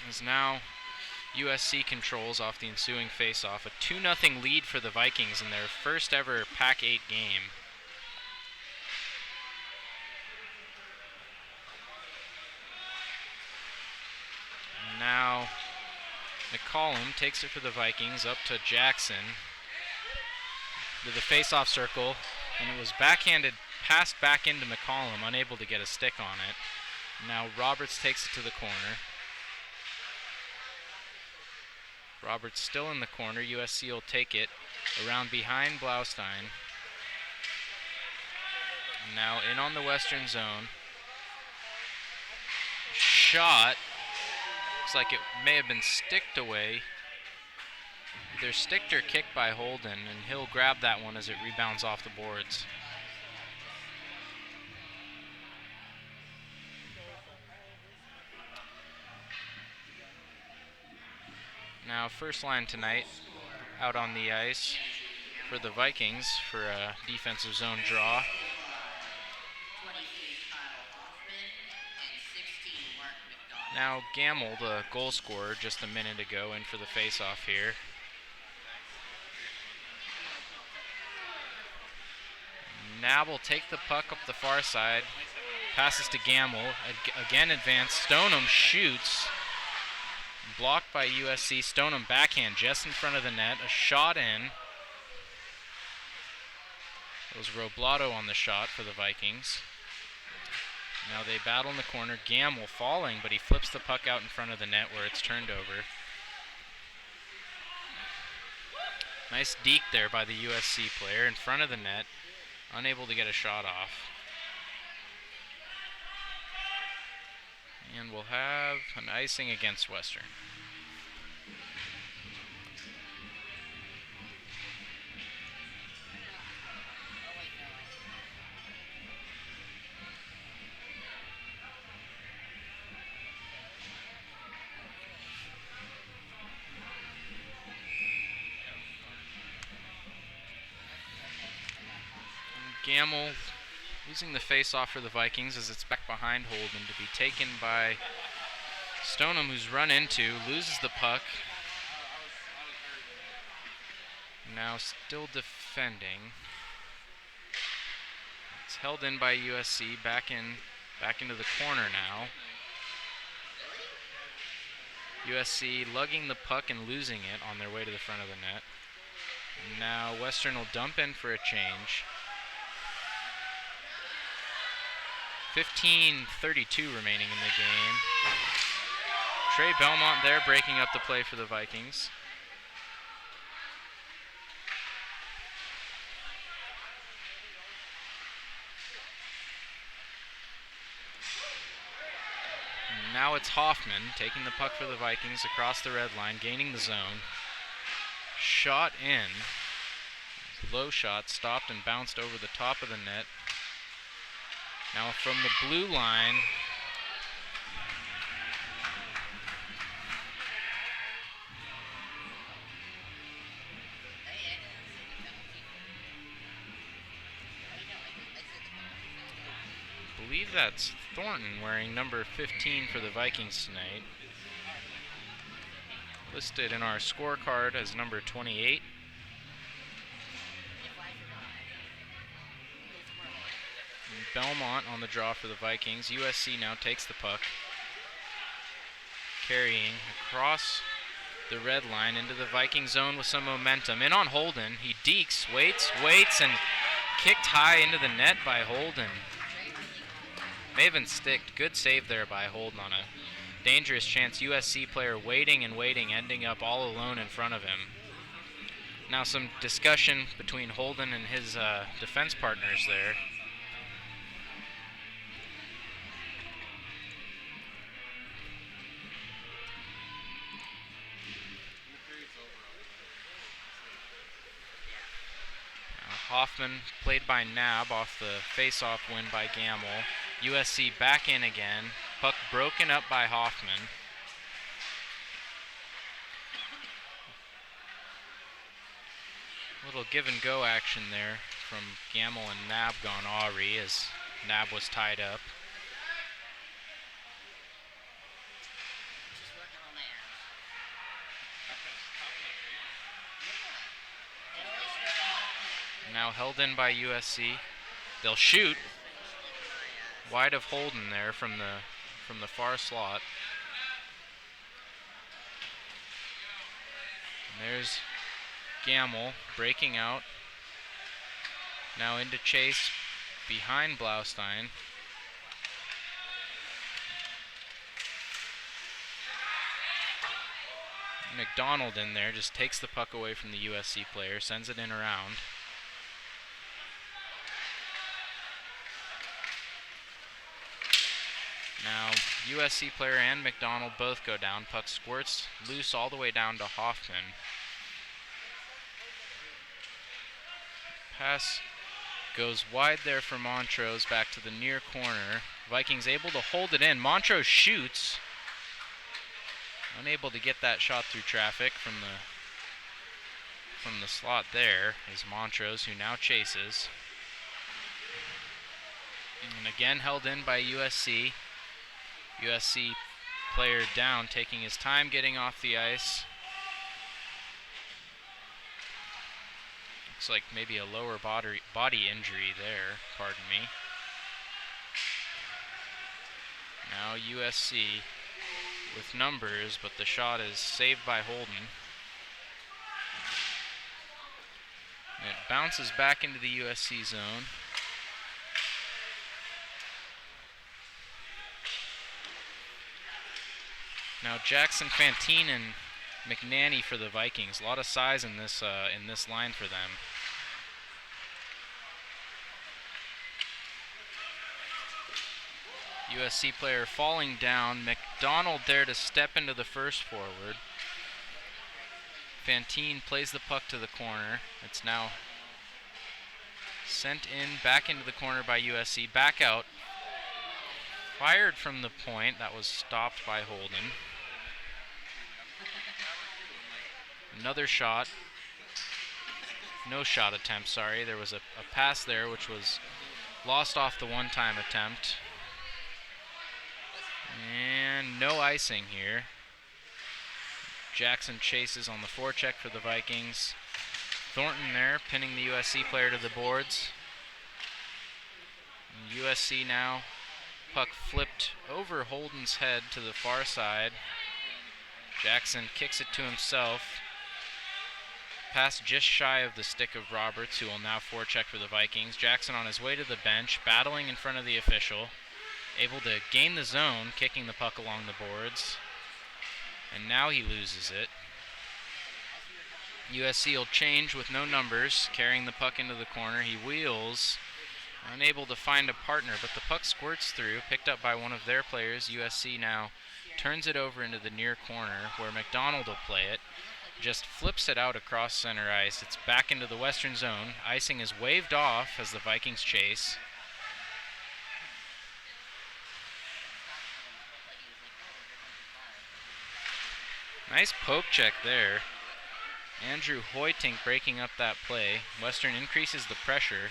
As now USC controls off the ensuing face-off. A 2-0 lead for the Vikings in their first ever Pac-8 game. And now McCollum takes it for the Vikings up to Jackson to the face-off circle, and it was backhanded, passed back into McCollum, unable to get a stick on it. Now Roberts takes it to the corner. Roberts still in the corner. USC will take it around behind Blaustein. Now in on the western zone. Shot. Looks like it may have been sticked away. Either sticked or kicked by Holden, and he'll grab that one as it rebounds off the boards. Now first line tonight out on the ice for the Vikings for a defensive zone draw. Now Gamble, the goal scorer just a minute ago, in for the face-off here. Nab will take the puck up the far side. Passes to Gamble. Again advanced. Stoneham shoots. Blocked by USC. Stoneham backhand just in front of the net. A shot in. It was Roblato on the shot for the Vikings. Now they battle in the corner. Gamble falling, but he flips the puck out in front of the net where it's turned over. Nice deke there by the USC player in front of the net. Unable to get a shot off. And we'll have an icing against Western. Gamble losing the face-off for the Vikings as it's back behind Holden to be taken by Stoneham, who's run into, loses the puck. Now still defending. It's held in by USC, back into the corner now. USC lugging the puck and losing it on their way to the front of the net. Now Western will dump in for a change. 15:32 remaining in the game. Trey Belmont there breaking up the play for the Vikings. And now it's Hoffman taking the puck for the Vikings across the red line, gaining the zone. Shot in. Low shot, stopped and bounced over the top of the net. Now from the blue line, I believe that's Thornton wearing number 15 for the Vikings tonight. Listed in our scorecard as number 28. Belmont on the draw for the Vikings. USC now takes the puck, carrying across the red line into the Viking zone with some momentum. In on Holden. He dekes, waits, and kicked high into the net by Holden. May have been sticked. Good save there by Holden on a dangerous chance. USC player waiting and waiting, ending up all alone in front of him. Now some discussion between Holden and his defense partners there. Hoffman played by Nab off the face-off win by Gamble. USC back in again. Puck broken up by Hoffman. Little give and go action there from Gamble and Nab gone awry as Nab was tied up. Now held in by USC. They'll shoot. Wide of Holden there from the far slot. And there's Gamble breaking out. Now into chase behind Blaustein. McDonald in there just takes the puck away from the USC player, sends it in around. Now, USC player and McDonald both go down. Puck squirts loose all the way down to Hoffman. Pass goes wide there for Montrose back to the near corner. Vikings able to hold it in. Montrose shoots. Unable to get that shot through traffic from the slot there is Montrose, who now chases. And again held in by USC. USC player down, taking his time getting off the ice. Looks like maybe a lower body injury there, pardon me. Now USC with numbers, but the shot is saved by Holden. And it bounces back into the USC zone. Now Jackson Fantine and McNanny for the Vikings. A lot of size in this line for them. USC player falling down. McDonald there to step into the first forward. Fantine plays the puck to the corner. It's now sent in, back into the corner by USC. Back out. Fired from the point. That was stopped by Holden. Another shot. No shot attempt, sorry. There was a pass there which was lost off the one-time attempt. And no icing here. Jackson chases on the forecheck for the Vikings. Thornton there, pinning the USC player to the boards. And USC now, puck flipped over Holden's head to the far side. Jackson kicks it to himself. Pass just shy of the stick of Roberts, who will now forecheck for the Vikings. Jackson on his way to the bench, battling in front of the official. Able to gain the zone, kicking the puck along the boards. And now he loses it. USC will change with no numbers, carrying the puck into the corner. He wheels, unable to find a partner, but the puck squirts through, picked up by one of their players. USC now turns it over into the near corner, where McDonald will play it. Just flips it out across center ice. It's back into the western zone. Icing is waved off as the Vikings chase. Nice poke check there. Andrew Hoytink breaking up that play. Western increases the pressure.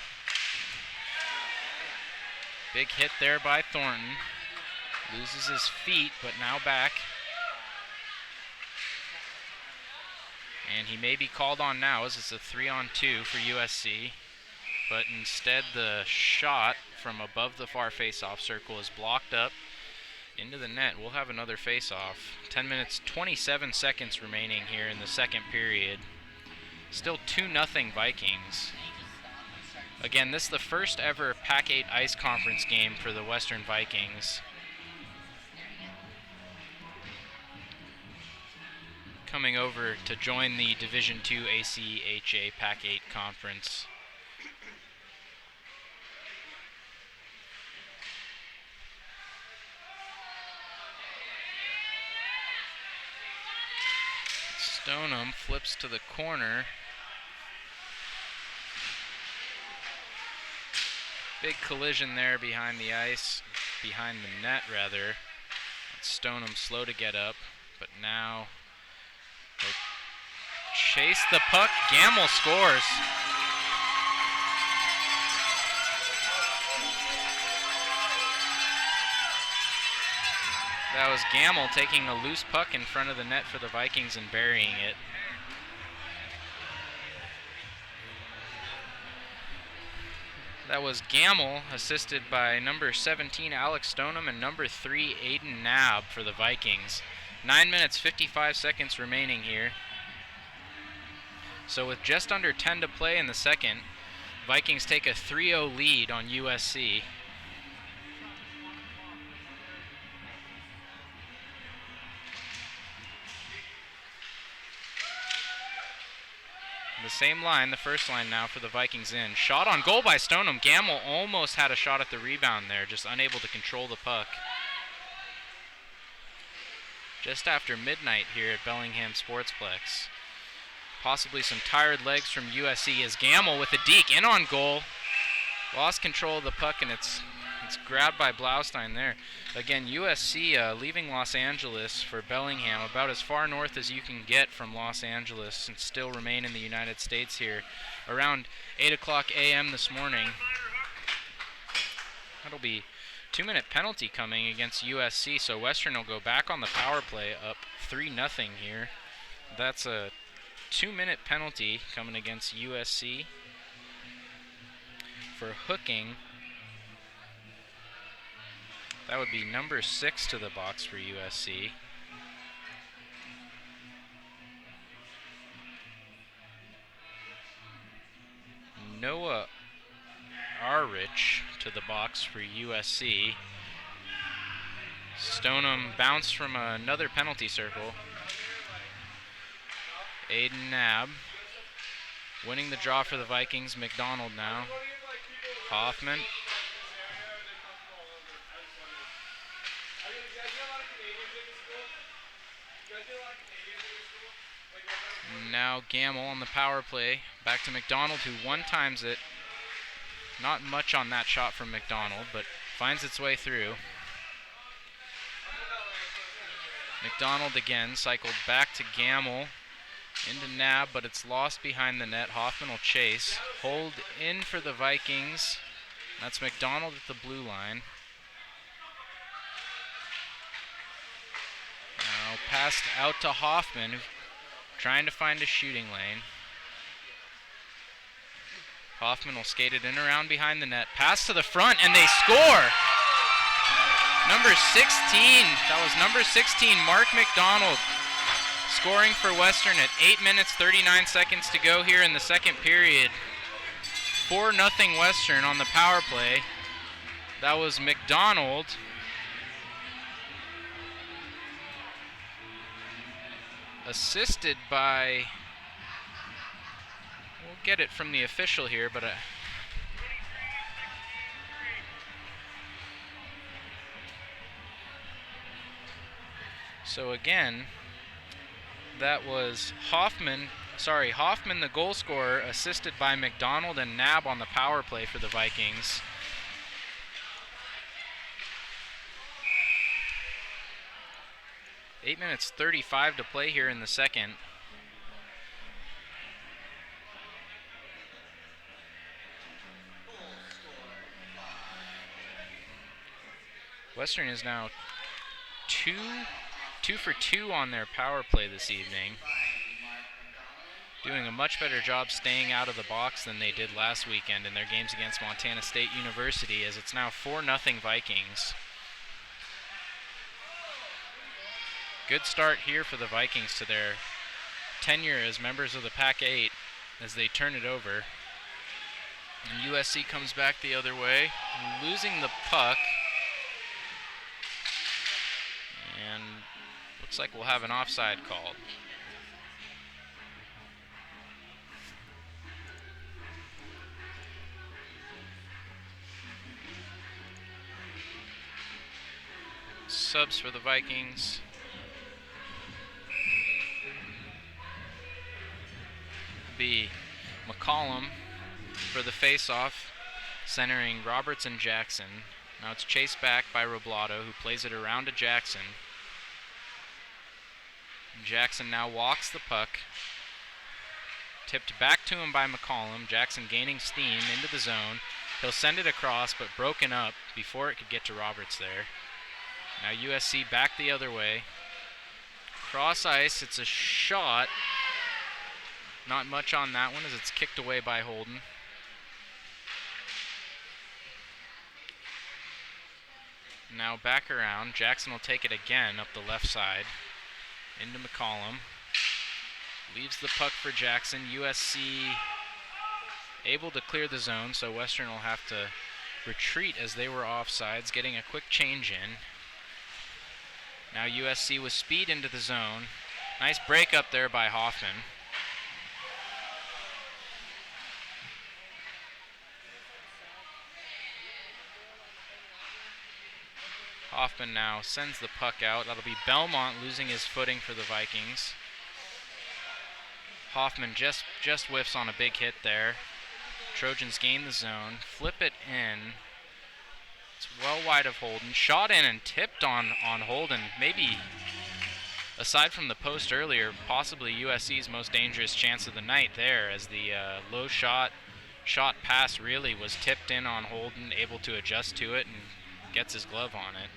Big hit there by Thornton. Loses his feet, but now back. And he may be called on now as it's a 3-on-2 for USC. But instead the shot from above the far face-off circle is blocked up into the net. We'll have another face-off. 10 minutes, 27 seconds remaining here in the second period. Still 2-0 Vikings. Again, this is the first ever Pac-8 Ice Conference game for the Western Vikings. Coming over to join the Division II ACHA Pac-8 Conference. Stoneham flips to the corner. Big collision there behind the ice, behind the net rather. Stoneham slow to get up, but now they chase the puck. Gamble scores. That was Gamble taking a loose puck in front of the net for the Vikings and burying it. That was Gamble, assisted by number 17, Alex Stoneham, and number 3, Aiden Knabb for the Vikings. 9 minutes, 55 seconds remaining here. So with just under 10 to play in the second, Vikings take a 3-0 lead on USC. The same line, the first line now for the Vikings in. Shot on goal by Stoneham. Gamble almost had a shot at the rebound there, just unable to control the puck. Just after midnight here at Bellingham Sportsplex. Possibly some tired legs from USC as Gamble with a deke in on goal. Lost control of the puck and it's grabbed by Blaustein there. Again, USC leaving Los Angeles for Bellingham, about as far north as you can get from Los Angeles and still remain in the United States here. Around 8 o'clock a.m. this morning. That'll be 2-minute penalty coming against USC, so Western will go back on the power play up 3-0 here. That's a 2-minute penalty coming against USC for hooking. That would be number 6 to the box for USC. Noah Arich to the box for USC. Stoneham bounced from another penalty circle. Aiden Knabb winning the draw for the Vikings. McDonald now. Hoffman. Now Gamble on the power play. Back to McDonald, who one-times it. Not much on that shot from McDonald, but finds its way through. McDonald again cycled back to Gamble. Into Knabb, but it's lost behind the net. Hoffman will chase. Hold in for the Vikings. That's McDonald at the blue line. Now passed out to Hoffman, trying to find a shooting lane. Hoffman will skate it in around behind the net. Pass to the front, and they score! Number 16, that was number 16, Mark McDonald. Scoring for Western at 8 minutes 39 seconds to go here in the second period. 4-0 Western on the power play. That was McDonald. Assisted by, we'll get it from the official here, but so again, that was Hoffman, the goal scorer, assisted by McDonald and Nab on the power play for the Vikings. Eight minutes 35 to play here in the second. Western is now two for two on their power play this evening. Doing a much better job staying out of the box than they did last weekend in their games against Montana State University, as it's now 4-0 Vikings. Good start here for the Vikings to their tenure as members of the Pac-8 as they turn it over. And USC comes back the other way, losing the puck. And looks like we'll have an offside called. Subs for the Vikings. Be McCollum for the face-off, centering Roberts and Jackson. Now it's chased back by Roblato, who plays it around to Jackson. Jackson now walks the puck. Tipped back to him by McCollum. Jackson gaining steam into the zone. He'll send it across, but broken up before it could get to Roberts there. Now USC back the other way. Cross ice, it's a shot. Not much on that one as it's kicked away by Holden. Now back around. Jackson will take it again up the left side. Into McCollum. Leaves the puck for Jackson. USC able to clear the zone, so Western will have to retreat as they were offsides, getting a quick change in. Now USC with speed into the zone. Nice break up there by Hoffman. Hoffman now sends the puck out. That'll be Belmont losing his footing for the Vikings. Hoffman just whiffs on a big hit there. Trojans gain the zone, flip it in. It's well wide of Holden. Shot in and tipped on Holden. Maybe, aside from the post earlier, possibly USC's most dangerous chance of the night there, as the low shot pass really was tipped in on Holden, able to adjust to it and gets his glove on it.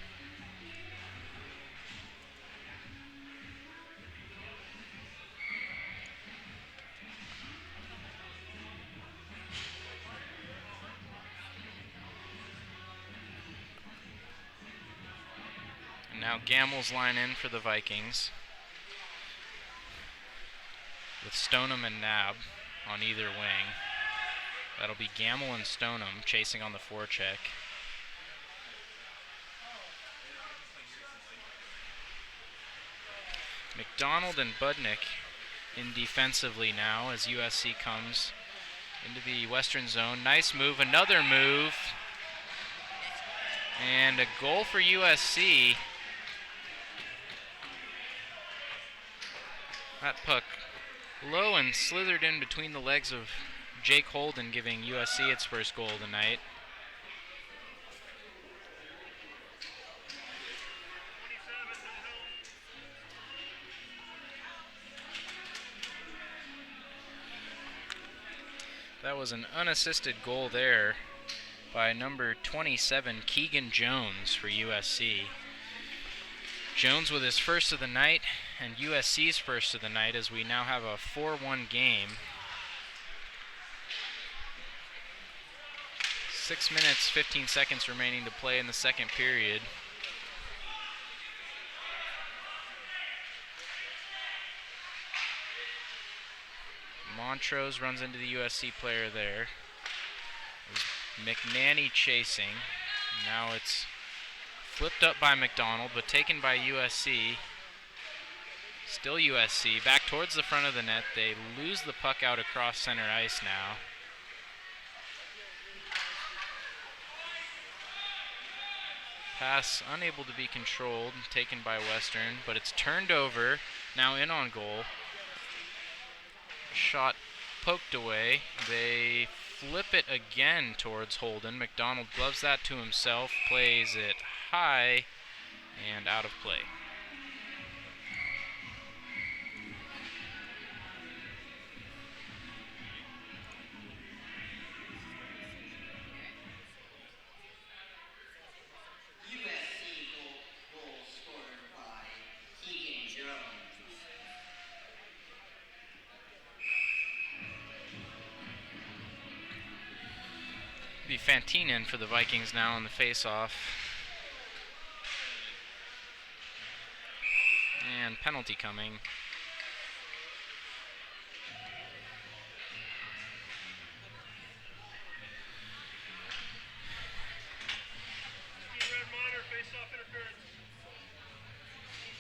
And now Gamel's line in for the Vikings, with Stoneham and Nab on either wing. That'll be Gamel and Stoneham chasing on the forecheck. McDonald and Budnick in defensively now as USC comes into the Western zone. Nice move, another move, and a goal for USC. That puck low and slithered in between the legs of Jake Holden, giving USC its first goal tonight. That was an unassisted goal there by number 27, Keegan Jones, for USC. Jones with his first of the night, and USC's first of the night, as we now have a 4-1 game. 6 minutes, 15 seconds remaining to play in the second period. Montrose runs into the USC player there. McNanny chasing. Now it's flipped up by McDonald, but taken by USC. Still USC. Back towards the front of the net. They lose the puck out across center ice now. Pass unable to be controlled, taken by Western, but it's turned over. Now in on goal. Shot poked away. They flip it again towards Holden. McDonald gloves that to himself, plays it high, and out of play. Be Fantinen for the Vikings now on the face-off. And penalty coming.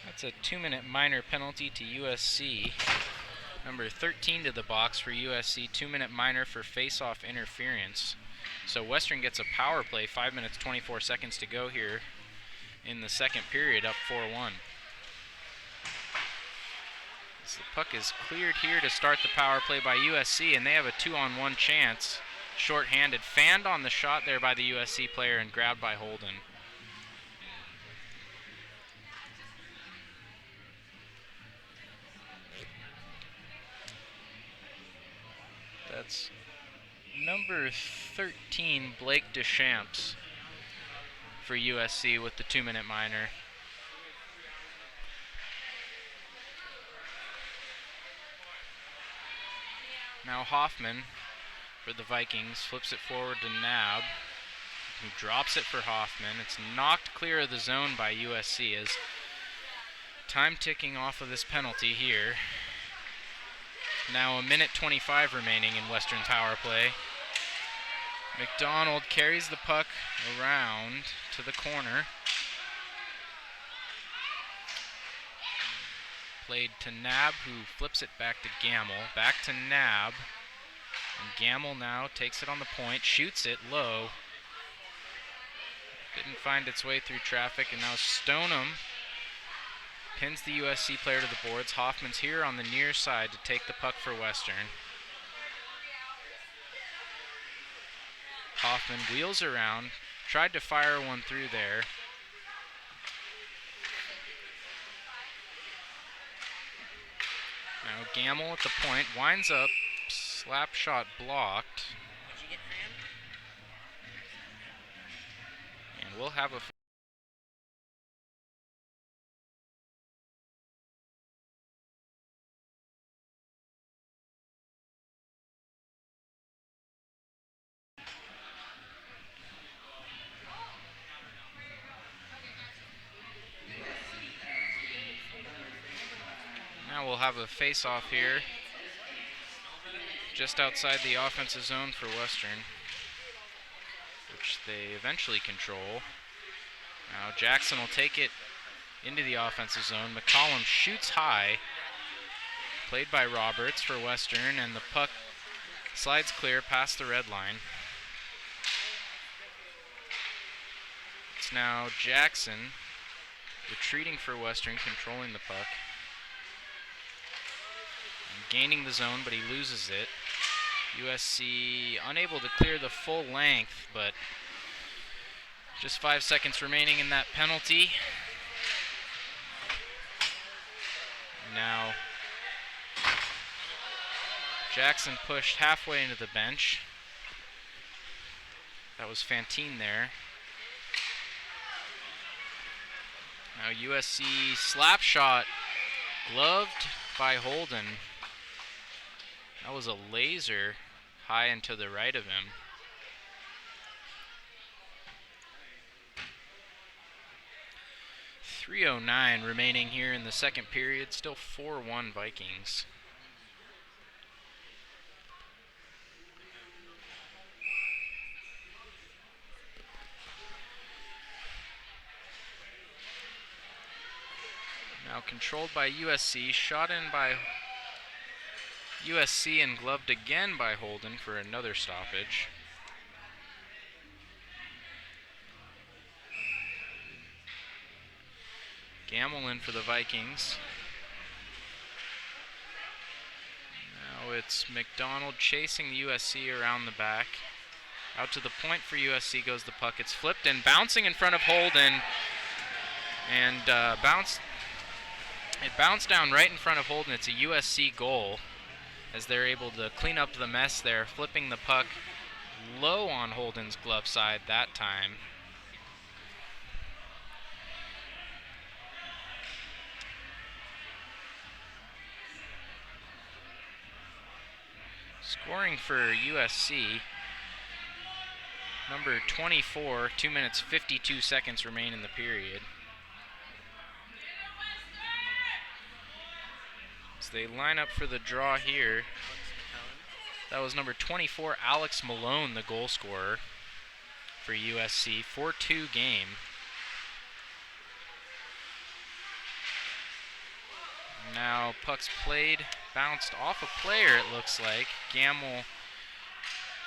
That's a 2-minute minor penalty to USC. Number 13 to the box for USC, 2-minute minor for face-off interference. So Western gets a power play, 5 minutes 24 seconds to go here in the second period, up 4-1. So the puck is cleared here to start the power play by USC, and they have a 2-on-1 chance. Short-handed, fanned on the shot there by the USC player and grabbed by Holden. That's number 13, Blake Deschamps, for USC with the 2-minute minor. Now Hoffman for the Vikings flips it forward to Nab, who drops it for Hoffman. It's knocked clear of the zone by USC as time ticking off of this penalty here. Now 1:25 remaining in Western power play. McDonald carries the puck around to the corner. Played to Nab, who flips it back to Gamble. Back to Nab. And Gamble now takes it on the point, shoots it low. Didn't find its way through traffic, and now Stoneham pins the USC player to the boards. Hoffman's here on the near side to take the puck for Western. Hoffman wheels around, tried to fire one through there. Now Gamble at the point, winds up, slap shot blocked. And we'll have a face-off here just outside the offensive zone for Western, which they eventually control. Now Jackson will take it into the offensive zone. McCollum shoots high, played by Roberts for Western, and the puck slides clear past the red line. It's now Jackson retreating for Western, controlling the puck. Gaining the zone, but he loses it. USC unable to clear the full length, but just 5 seconds remaining in that penalty. Now Jackson pushed halfway into the bench. That was Fantine there. Now USC slap shot, gloved by Holden. That was a laser high and to the right of him. .309 remaining here in the second period. Still 4-1 Vikings. controlled by USC, shot in by USC and gloved again by Holden for another stoppage. Gamble in for the Vikings. Now it's McDonald chasing the USC around the back. Out to the point for USC goes the puck. It's flipped and bouncing in front of Holden. And it bounced down right in front of Holden. It's a USC goal as they're able to clean up the mess there, flipping the puck low on Holden's glove side that time. Scoring for USC, number 24, 2 minutes 52 seconds remain in the period. As they line up for the draw here, that was number 24, Alex Malone, the goal scorer for USC, 4-2 game. Now puck's played, bounced off a player it looks like. Gamble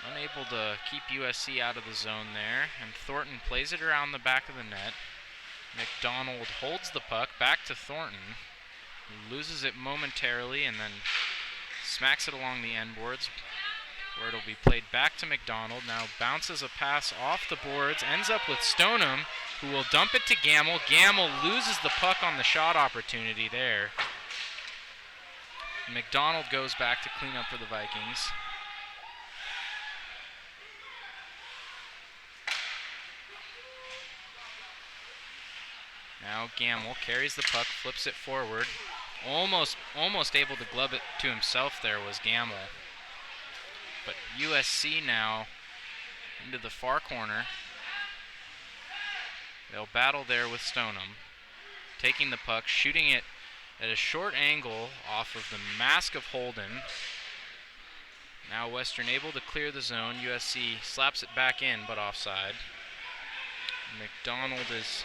unable to keep USC out of the zone there, and Thornton plays it around the back of the net. McDonald holds the puck back to Thornton, who loses it momentarily and then smacks it along the end boards, where it'll be played back to McDonald. Now bounces a pass off the boards, ends up with Stoneham, who will dump it to Gamble. Gamble loses the puck on the shot opportunity there. McDonald goes back to clean up for the Vikings. Now Gamble carries the puck, flips it forward. Almost able to glove it to himself there was Gamble. But USC now into the far corner. They'll battle there with Stoneham. Taking the puck, shooting it at a short angle off of the mask of Holden. Now Western able to clear the zone. USC slaps it back in, but offside. McDonald is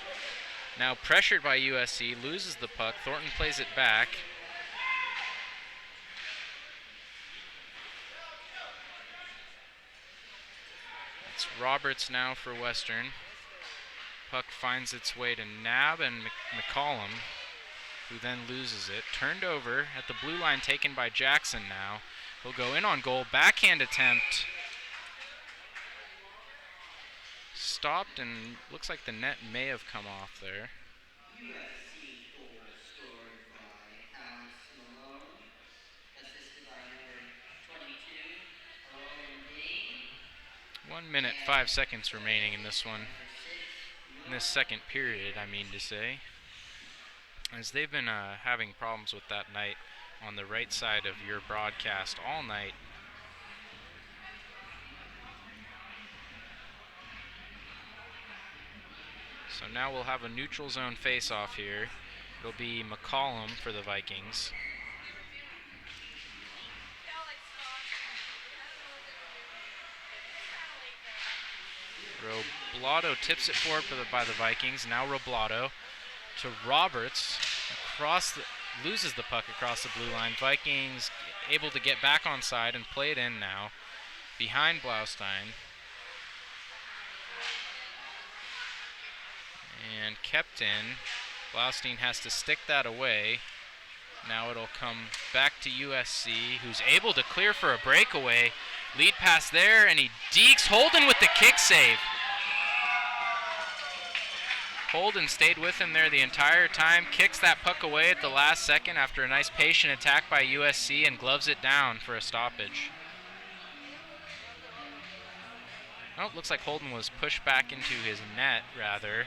now pressured by USC, loses the puck. Thornton plays it back. It's Roberts now for Western. Puck finds its way to Nab and McCollum, who then loses it. Turned over at the blue line, taken by Jackson now. He'll go in on goal. Backhand attempt. Stopped, and looks like the net may have come off there. USC goal scored by Alex Malone, assisted by number 22, Owen Dane. 1 minute, 5 seconds remaining in this one. In this second period, I mean to say. As they've been having problems with that night on the right side of your broadcast all night. So now we'll have a neutral zone face-off here. It'll be McCollum for the Vikings. Roblato tips it forward by the Vikings. Now Roblato to Roberts. Loses the puck across the blue line. Vikings able to get back on side and play it in now. Behind Blaustein. And kept in. Blaustein has to stick that away. Now it'll come back to USC, who's able to clear for a breakaway. Lead pass there, and he dekes Holden with the kick save. Holden stayed with him there the entire time, kicks that puck away at the last second after a nice patient attack by USC, and gloves it down for a stoppage. Oh, looks like Holden was pushed back into his net, rather.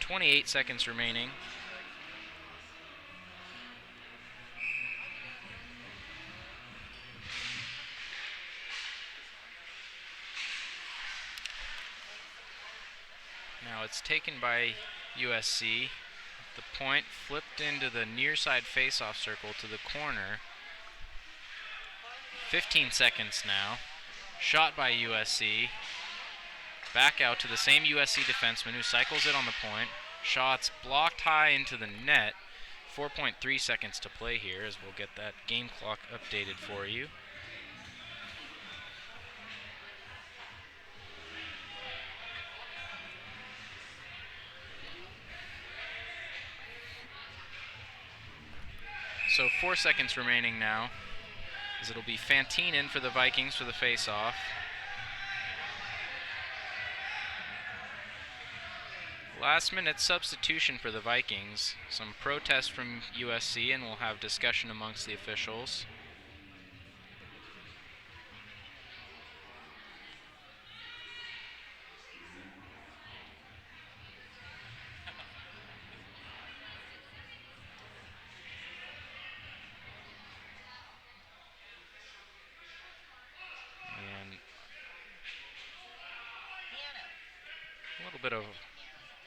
.28 seconds remaining. Now it's taken by USC. The point flipped into the near side face-off circle to the corner. 15 seconds now. Shot by USC. Back out to the same USC defenseman who cycles it on the point. Shots blocked high into the net. 4.3 seconds to play here as we'll get that game clock updated for you. So 4 seconds remaining now, as it'll be Fantine in for the Vikings for the face-off. Last-minute substitution for the Vikings. Some protest from USC, and we'll have discussion amongst the officials. And a little bit of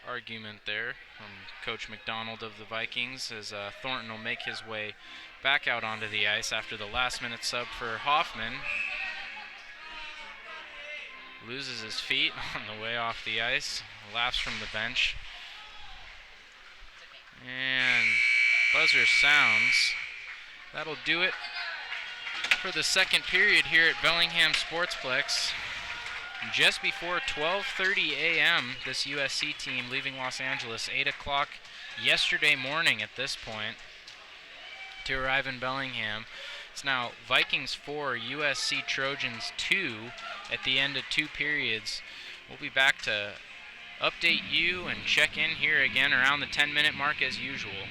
argument there from Coach McDonald of the Vikings as Thornton will make his way back out onto the ice after the last-minute sub for Hoffman. Loses his feet on the way off the ice, laughs from the bench. And buzzer sounds. That'll do it for the second period here at Bellingham Sportsplex. Just before 12:30 a.m., this USC team leaving Los Angeles, 8 o'clock yesterday morning at this point, to arrive in Bellingham. It's now Vikings 4, USC Trojans 2 at the end of 2 periods. We'll be back to update you and check in here again around the 10-minute mark as usual.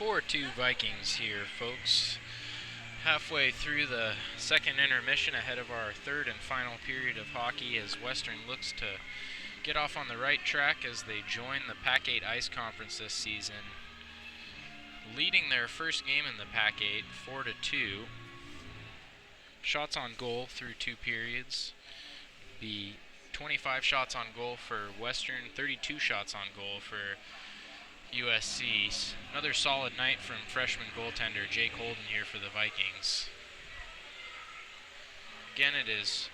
4-2 Vikings here, folks. Halfway through the second intermission ahead of our third and final period of hockey as Western looks to get off on the right track as they join the Pac-8 Ice Conference this season, leading their first game in the Pac-8 4-2. Shots on goal through 2 periods. The 25 shots on goal for Western, 32 shots on goal for USC. Another solid night from freshman goaltender Jake Holden here for the Vikings. Again, it is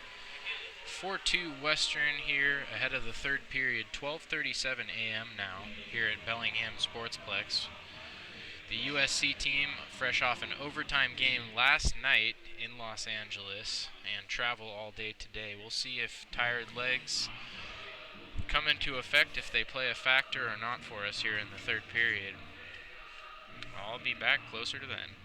4-2 Western here ahead of the third period, 12:37 a.m. now here at Bellingham Sportsplex. The USC team fresh off an overtime game last night in Los Angeles and travel all day today. We'll see if tired legs come into effect, if they play a factor or not for us here in the third period. I'll be back closer to then.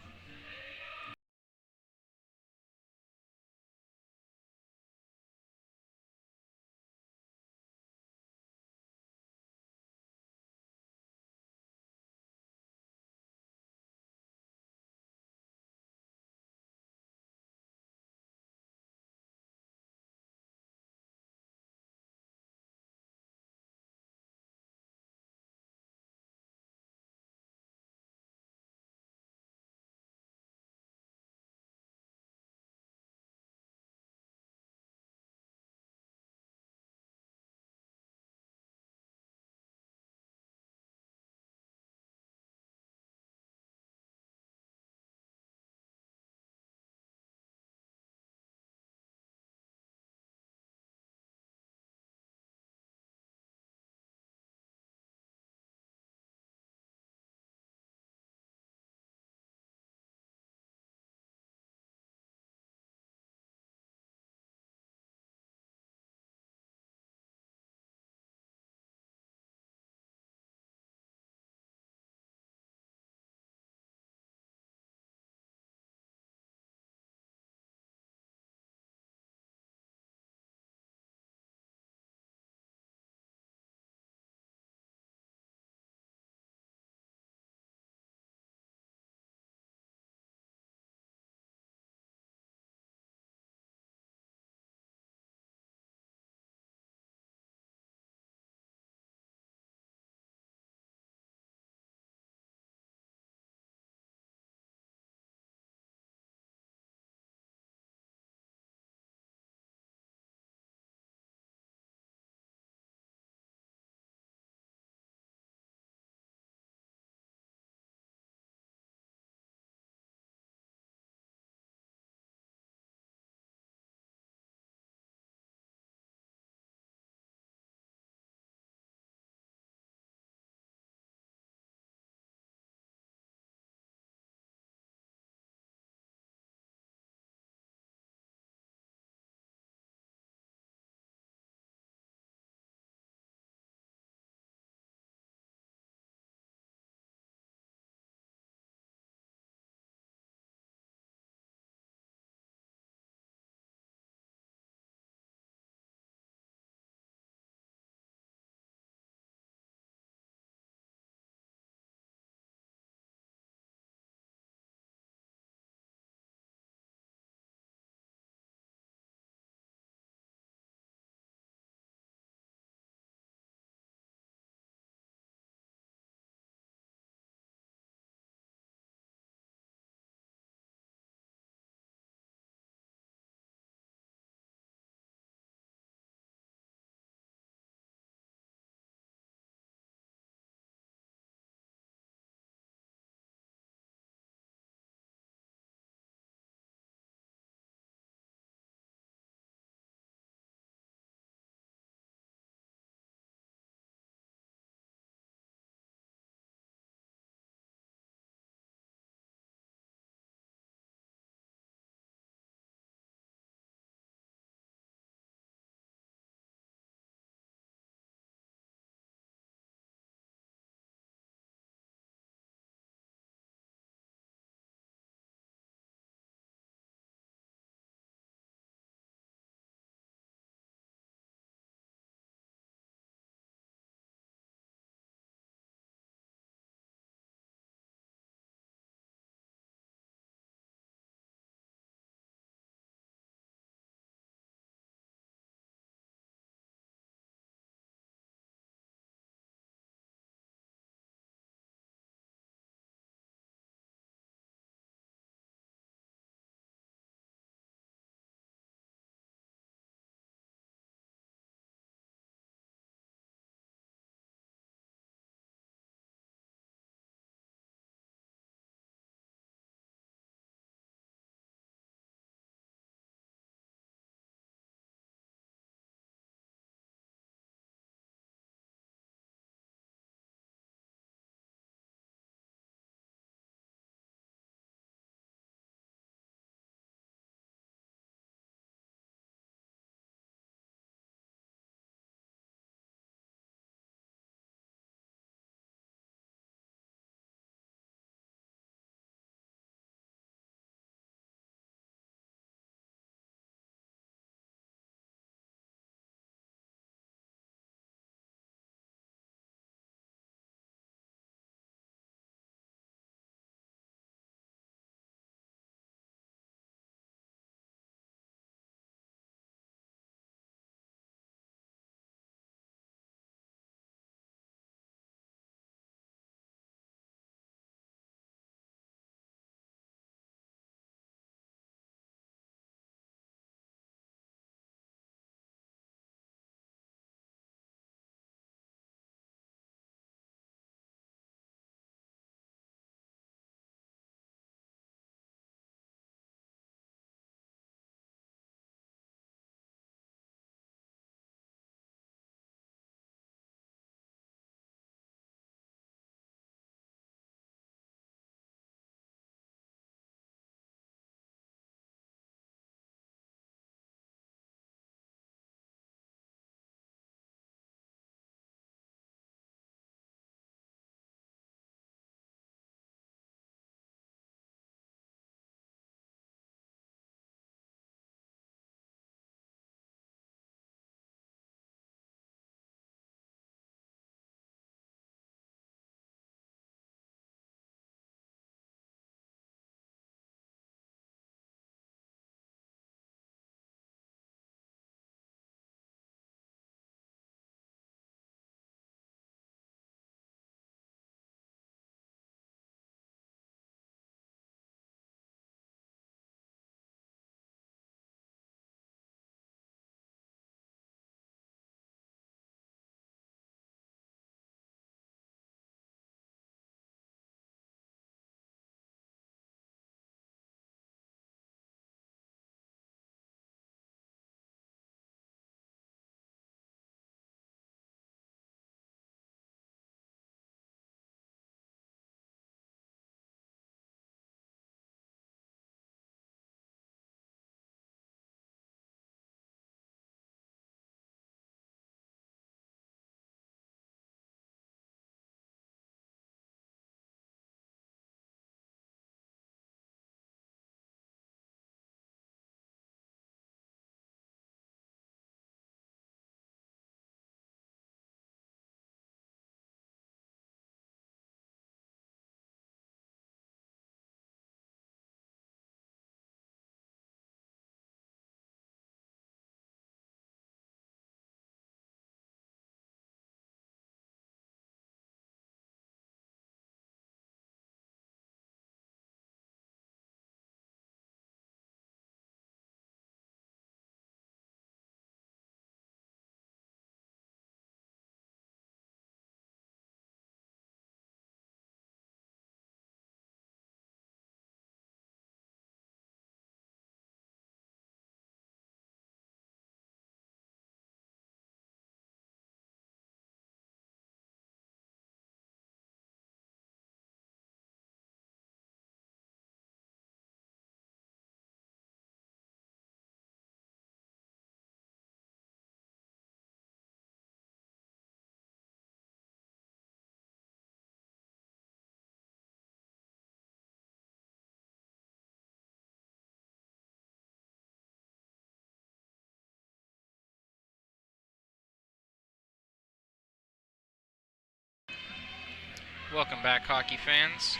Welcome back, hockey fans.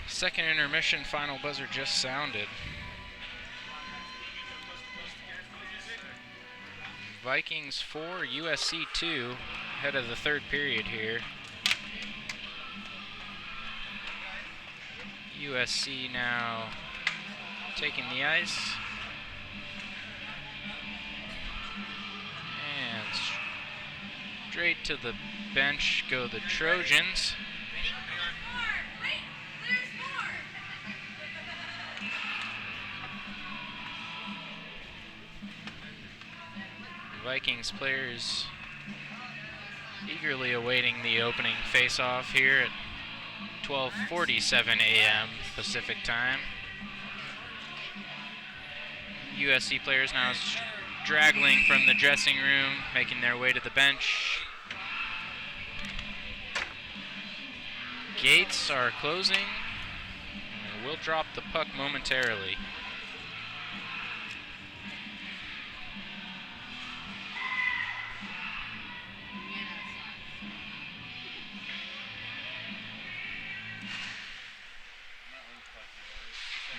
Second intermission, final buzzer just sounded. Vikings 4, USC 2, ahead of the third period here. USC now taking the ice. And straight to the bench go the Trojans. Vikings players eagerly awaiting the opening face-off here at 12:47 a.m. Pacific time. USC players now straggling from the dressing room, making their way to the bench. Gates are closing. And we'll drop the puck momentarily.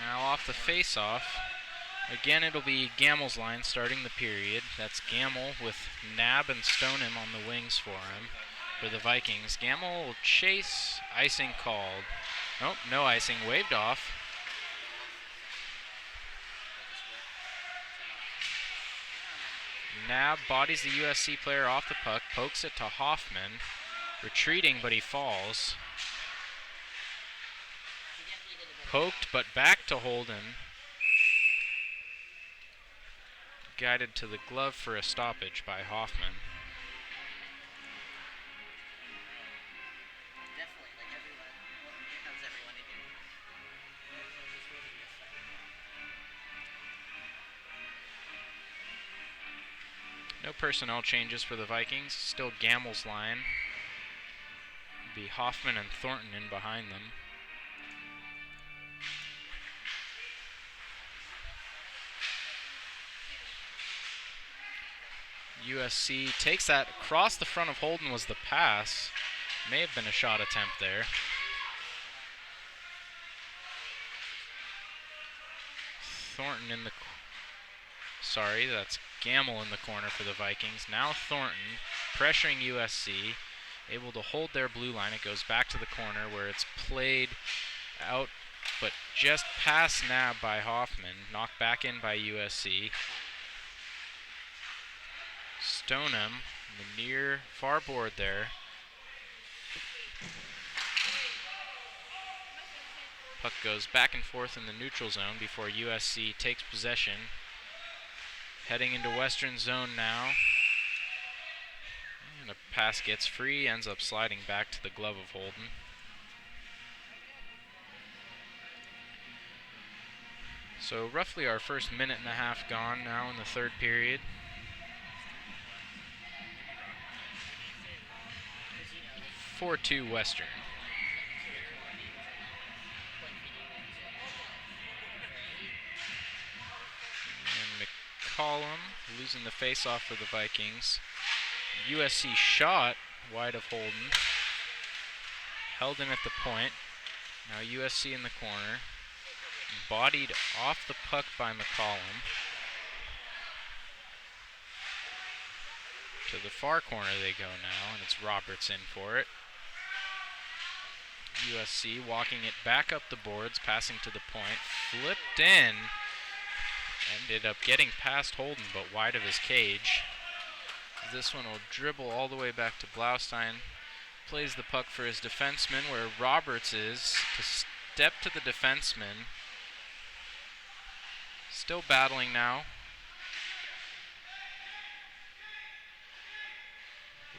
Now off the face-off. Again, it'll be Gamel's line starting the period. That's Gamel with Nab and Stoneham on the wings for him. For the Vikings, Gamel will chase. Icing called. Nope, no icing. Waved off. Nab bodies the USC player off the puck, pokes it to Hoffman. Retreating, but he falls. Poked, but back to Holden. Guided to the glove for a stoppage by Hoffman. No personnel changes for the Vikings. Still Gamel's line. Be Hoffman and Thornton in behind them. USC takes that across the front of Holden was the pass. May have been a shot attempt there. Thornton in the... Sorry, that's Gamel in the corner for the Vikings. Now Thornton pressuring USC. Able to hold their blue line. It goes back to the corner where it's played out, but just past Nab by Hoffman. Knocked back in by USC. Stoneham, the near far board there. Puck goes back and forth in the neutral zone before USC takes possession. Heading into Western zone now. And a pass gets free, ends up sliding back to the glove of Holden. So roughly our first minute and a half gone now in the third period. 4-2 Western. And McCollum losing the face-off for the Vikings. USC shot wide of Holden. Held in at the point. Now USC in the corner. Bodied off the puck by McCollum. To the far corner they go now, and it's Roberts in for it. USC walking it back up the boards, passing to the point. Flipped in. Ended up getting past Holden, but wide of his cage. This one will dribble all the way back to Blaustein. Plays the puck for his defenseman, where Roberts is to step to the defenseman. Still battling now.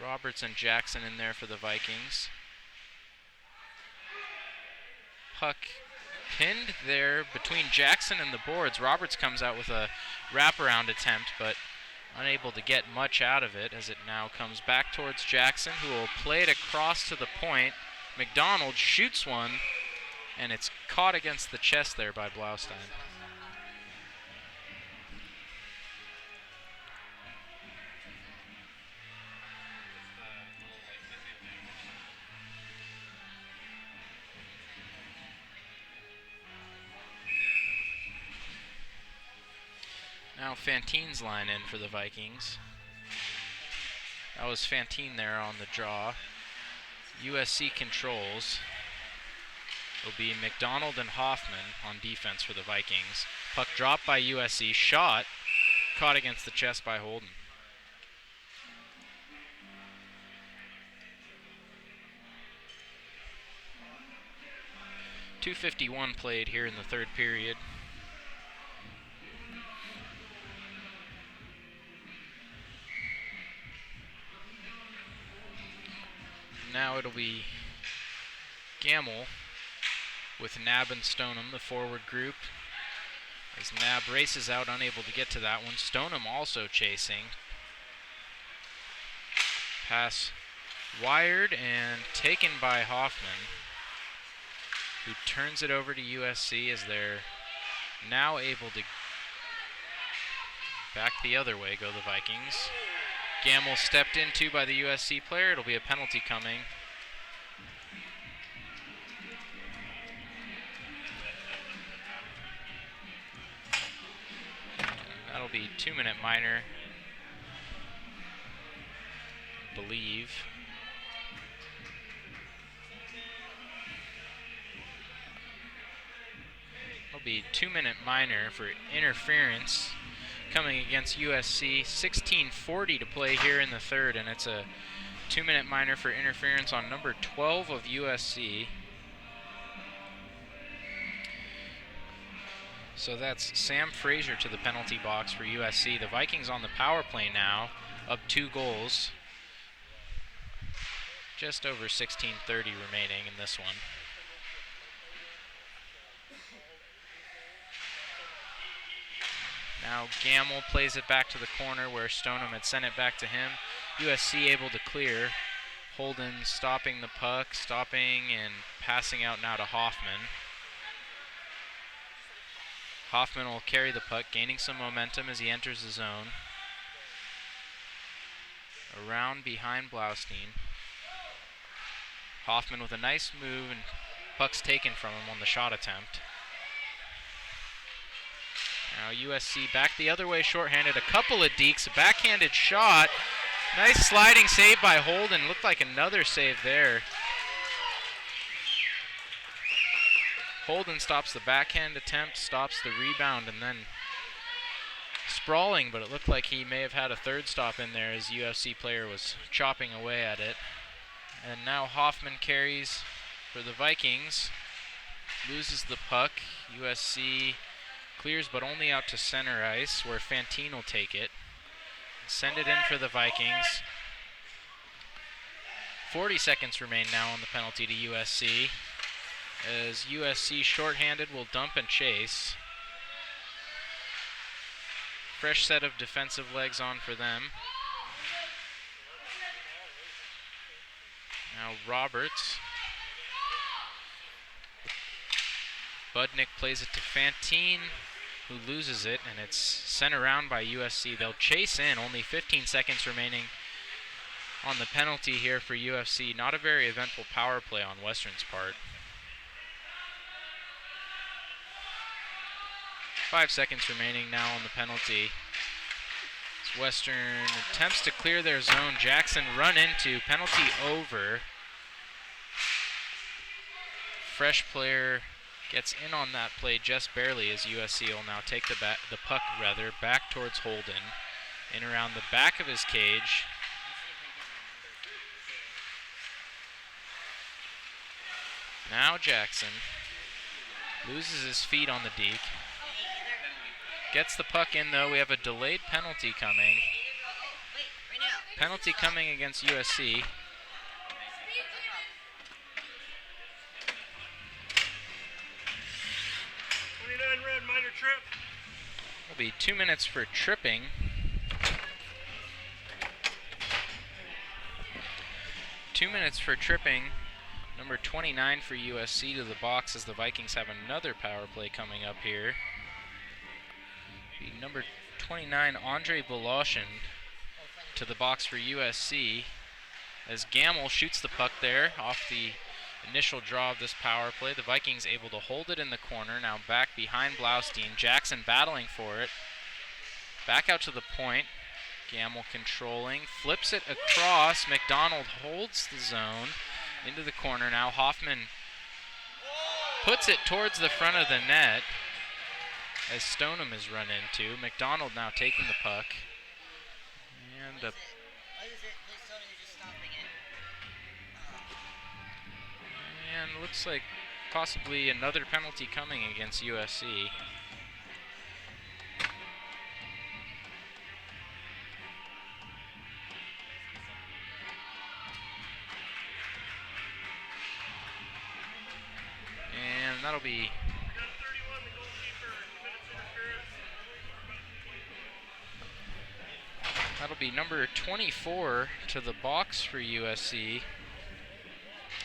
Roberts and Jackson in there for the Vikings. Puck pinned there between Jackson and the boards. Roberts comes out with a wraparound attempt, but unable to get much out of it as it now comes back towards Jackson, who will play it across to the point. McDonald shoots one, and it's caught against the chest there by Blaustein. Now Fantine's line in for the Vikings. That was Fantine there on the draw. USC controls. It'll be McDonald and Hoffman on defense for the Vikings. Puck dropped by USC. Shot. Caught against the chest by Holden. .251 played here in the third period. Now it'll be Gamble with Nab and Stoneham, the forward group. As Nab races out, unable to get to that one. Stoneham also chasing. Pass wired and taken by Hoffman, who turns it over to USC as they're now able to back the other way, go the Vikings. Gamble stepped into by the USC player. It'll be a penalty coming. That'll be 2-minute minor, I believe. It'll be 2-minute minor for interference coming against USC. 16:40 to play here in the third, and it's a 2-minute minor for interference on number 12 of USC. So that's Sam Frazier to the penalty box for USC. The Vikings on the power play now, up 2 goals. Just over 16:30 remaining in this one. Now Gamble plays it back to the corner where Stoneham had sent it back to him. USC able to clear. Holden stopping the puck, stopping and passing out now to Hoffman. Hoffman will carry the puck, gaining some momentum as he enters the zone. Around behind Blaustein. Hoffman with a nice move, and puck's taken from him on the shot attempt. Now USC back the other way, shorthanded. A couple of dekes, a backhanded shot. Nice sliding save by Holden. Looked like another save there. Holden stops the backhand attempt, stops the rebound, and then sprawling, but it looked like he may have had a third stop in there as USC player was chopping away at it. And now Hoffman carries for the Vikings. Loses the puck. USC clears, but only out to center ice, where Fantine will take it. Send it in for the Vikings. 40 seconds remain now on the penalty to USC. As USC shorthanded will dump and chase. Fresh set of defensive legs on for them. Now Roberts. Budnick plays it to Fantine, who loses it, and it's sent around by USC. They'll chase in, only 15 seconds remaining on the penalty here for USC. Not a very eventful power play on Western's part. 5 seconds remaining now on the penalty. As Western attempts to clear their zone. Jackson run into, penalty over. Fresh player gets in on that play just barely, as USC will now take the puck back towards Holden. In around the back of his cage. Now Jackson loses his feet on the deke. Gets the puck in though. We have a delayed penalty coming. Penalty coming against USC. Red, minor trip. It'll be 2 minutes for tripping. Number 29 for USC to the box as the Vikings have another power play coming up here. Number 29, Andre Voloshin, to the box for USC as Gamble shoots the puck there off the initial draw of this power play. The Vikings able to hold it in the corner, now back behind Blaustein. Jackson battling for it. Back out to the point. Gamble controlling, flips it across. McDonald holds the zone into the corner. Now Hoffman puts it towards the front of the net as Stoneham is run into. McDonald now taking the puck. And looks like possibly another penalty coming against USC. And that'll be number 24 to the box for USC.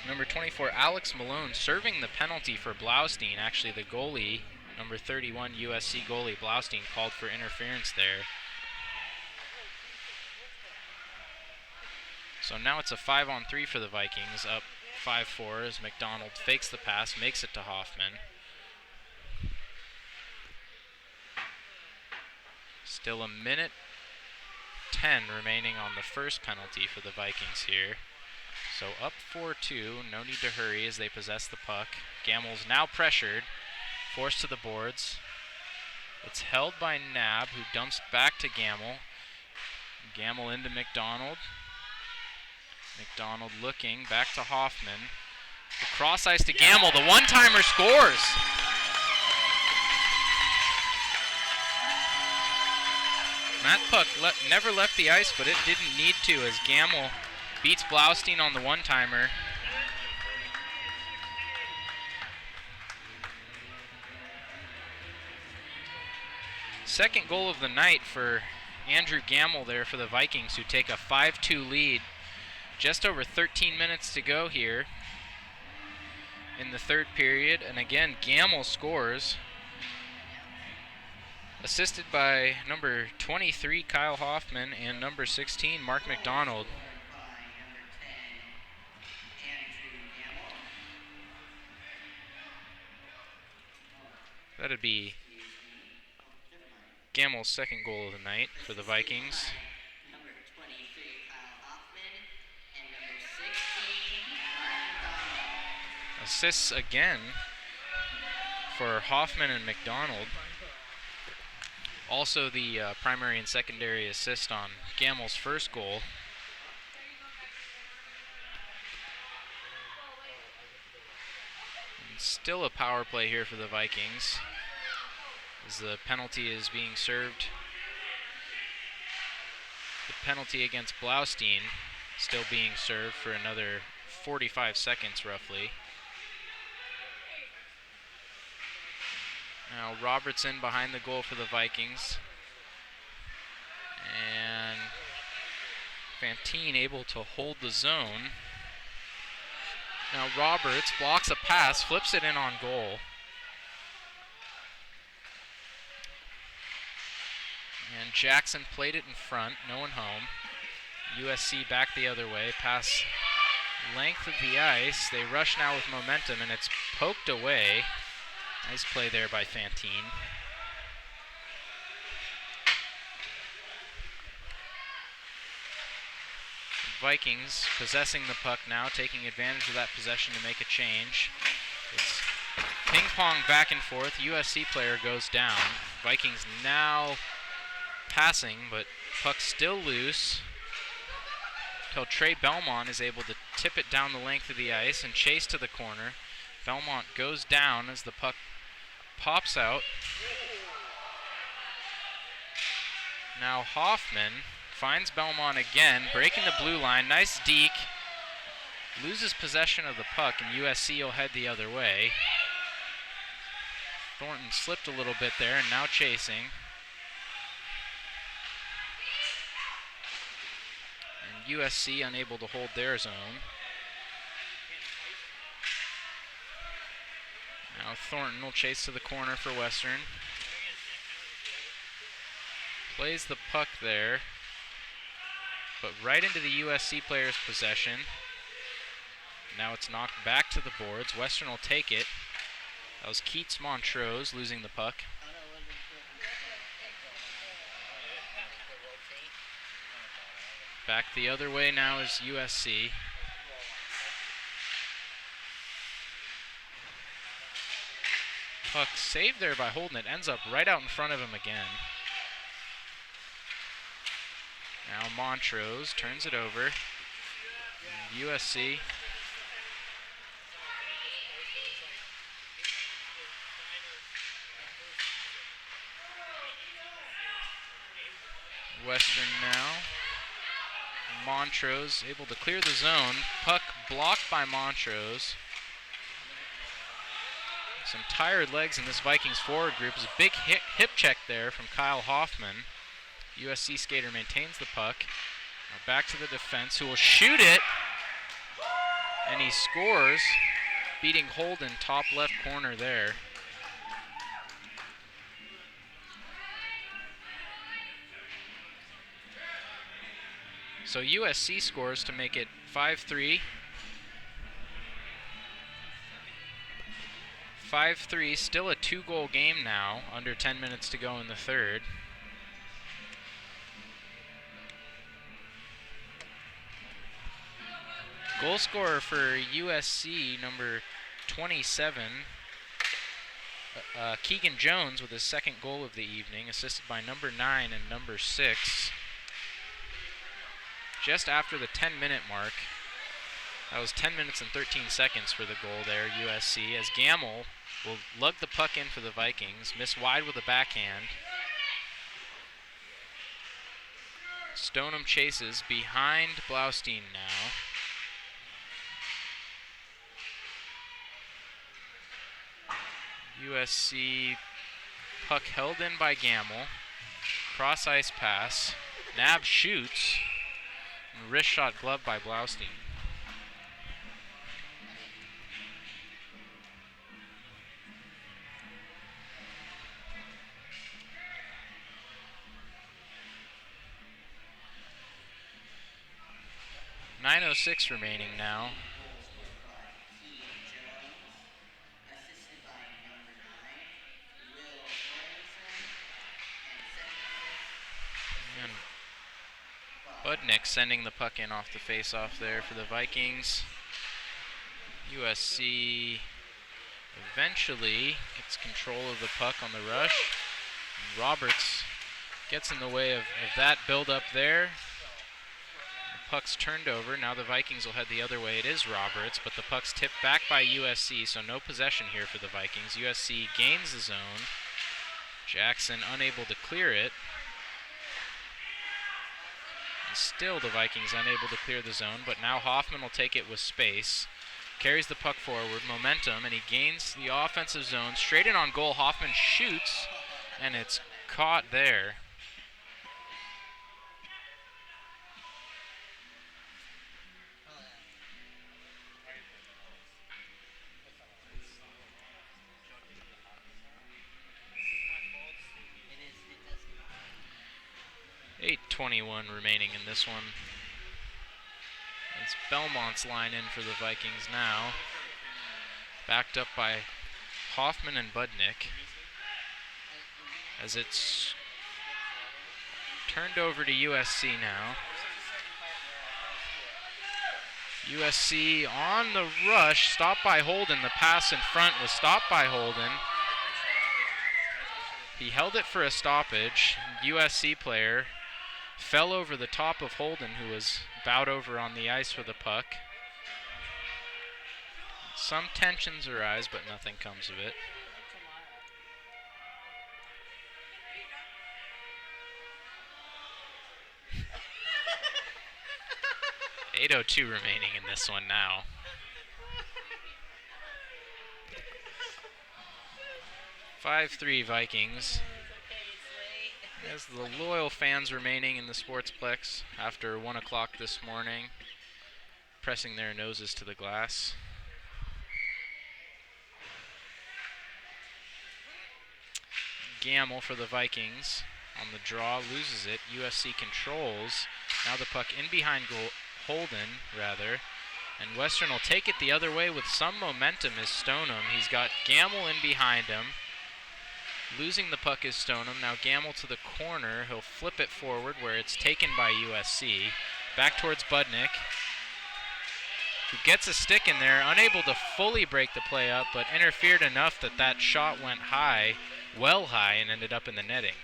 Number 24, Alex Malone, serving the penalty for Blaustein. Actually, the goalie, number 31 USC goalie Blaustein, called for interference there. So now it's a 5-on-3 for the Vikings, up 5-4 as McDonald fakes the pass, makes it to Hoffman. Still a minute 10 remaining on the first penalty for the Vikings here. So up 4-2, no need to hurry as they possess the puck. Gamble's now pressured, forced to the boards. It's held by Nab, who dumps back to Gamble. Gamble into McDonald. McDonald looking, back to Hoffman. The cross ice to Gamble, the one-timer scores! That puck never left the ice, but it didn't need to as Gamble beats Blaustein on the one-timer. Second goal of the night for Andrew Gamble there for the Vikings, who take a 5-2 lead. Just over 13 minutes to go here in the third period. And again, Gamble scores. Assisted by number 23, Kyle Hoffman, and number 16, Mark McDonald. That'd be Gamble's second goal of the night for the Vikings. Number 23, Kyle Hoffman, and number 16, Mark McDonald. Assists again for Hoffman and McDonald. Also the primary and secondary assist on Gamble's first goal. And still a power play here for the Vikings, as the penalty is being served. The penalty against Blaustein still being served for another 45 seconds roughly. Now Robertson behind the goal for the Vikings. And Fantine able to hold the zone. Now Roberts blocks a pass, flips it in on goal. And Jackson played it in front, no one home. USC back the other way, pass length of the ice. They rush now with momentum, and it's poked away. Nice play there by Fantine. Vikings possessing the puck now, taking advantage of that possession to make a change. It's ping pong back and forth. USC player goes down. Vikings now passing, but puck still loose until Trey Belmont is able to tip it down the length of the ice and chase to the corner. Belmont goes down as the puck pops out. Now Hoffman finds Belmont again, breaking the blue line. Nice deke. Loses possession of the puck, and USC will head the other way. Thornton slipped a little bit there, and now chasing. And USC unable to hold their zone. Now Thornton will chase to the corner for Western. Plays the puck there, but right into the USC player's possession. Now it's knocked back to the boards. Western will take it. That was Keats Montrose losing the puck. Back the other way now is USC. Puck saved there by Holden. It ends up right out in front of him again. Now Montrose turns it over. And USC. Western now. Montrose able to clear the zone. Puck blocked by Montrose. Some tired legs in this Vikings forward group. There's a big hip check there from Kyle Hoffman. USC skater maintains the puck. Now back to the defense, who will shoot it. And he scores, beating Holden top left corner there. So USC scores to make it 5-3. 5-3, still a 2-goal game now, under 10 minutes to go in the third. Goal scorer for USC, number 27, Keegan Jones with his second goal of the evening, assisted by number 9 and number 6. Just after the 10-minute mark. That was 10 minutes and 13 seconds for the goal there, USC, as Gamble will lug the puck in for the Vikings, miss wide with a backhand. Stoneham chases behind Blaustein now. USC puck held in by Gamble. Cross ice pass. Nab shoots. And wrist shot glove by Blaustein. .906 remaining now. And Budnick sending the puck in off the face-off there for the Vikings. USC eventually gets control of the puck on the rush. And Roberts gets in the way of that build-up there. The puck's turned over. Now the Vikings will head the other way. It is Roberts, but the puck's tipped back by USC, so no possession here for the Vikings. USC gains the zone. Jackson unable to clear it. And still the Vikings unable to clear the zone, but now Hoffman will take it with space. Carries the puck forward, momentum, and he gains the offensive zone. Straight in on goal, Hoffman shoots, and it's caught there. .8:21 remaining in this one. It's Belmont's line in for the Vikings now. Backed up by Hoffman and Budnick. As it's turned over to USC now. USC on the rush, stopped by Holden. The pass in front was stopped by Holden. He held it for a stoppage. USC player fell over the top of Holden, who was bowed over on the ice with the puck. Some tensions arise, but nothing comes of it. .802 remaining in this one now. .53 Vikings. As the loyal fans remaining in the Sportsplex after 1 o'clock this morning, pressing their noses to the glass. Gamble for the Vikings on the draw, loses it. USC controls. Now the puck in behind Holden, and Western will take it the other way with some momentum is Stoneham. He's got Gamble in behind him. Losing the puck is Stoneham. Now Gamble to the corner. He'll flip it forward where it's taken by USC. Back towards Budnick, who gets a stick in there, unable to fully break the play up, but interfered enough that that shot went high, well high, and ended up in the netting.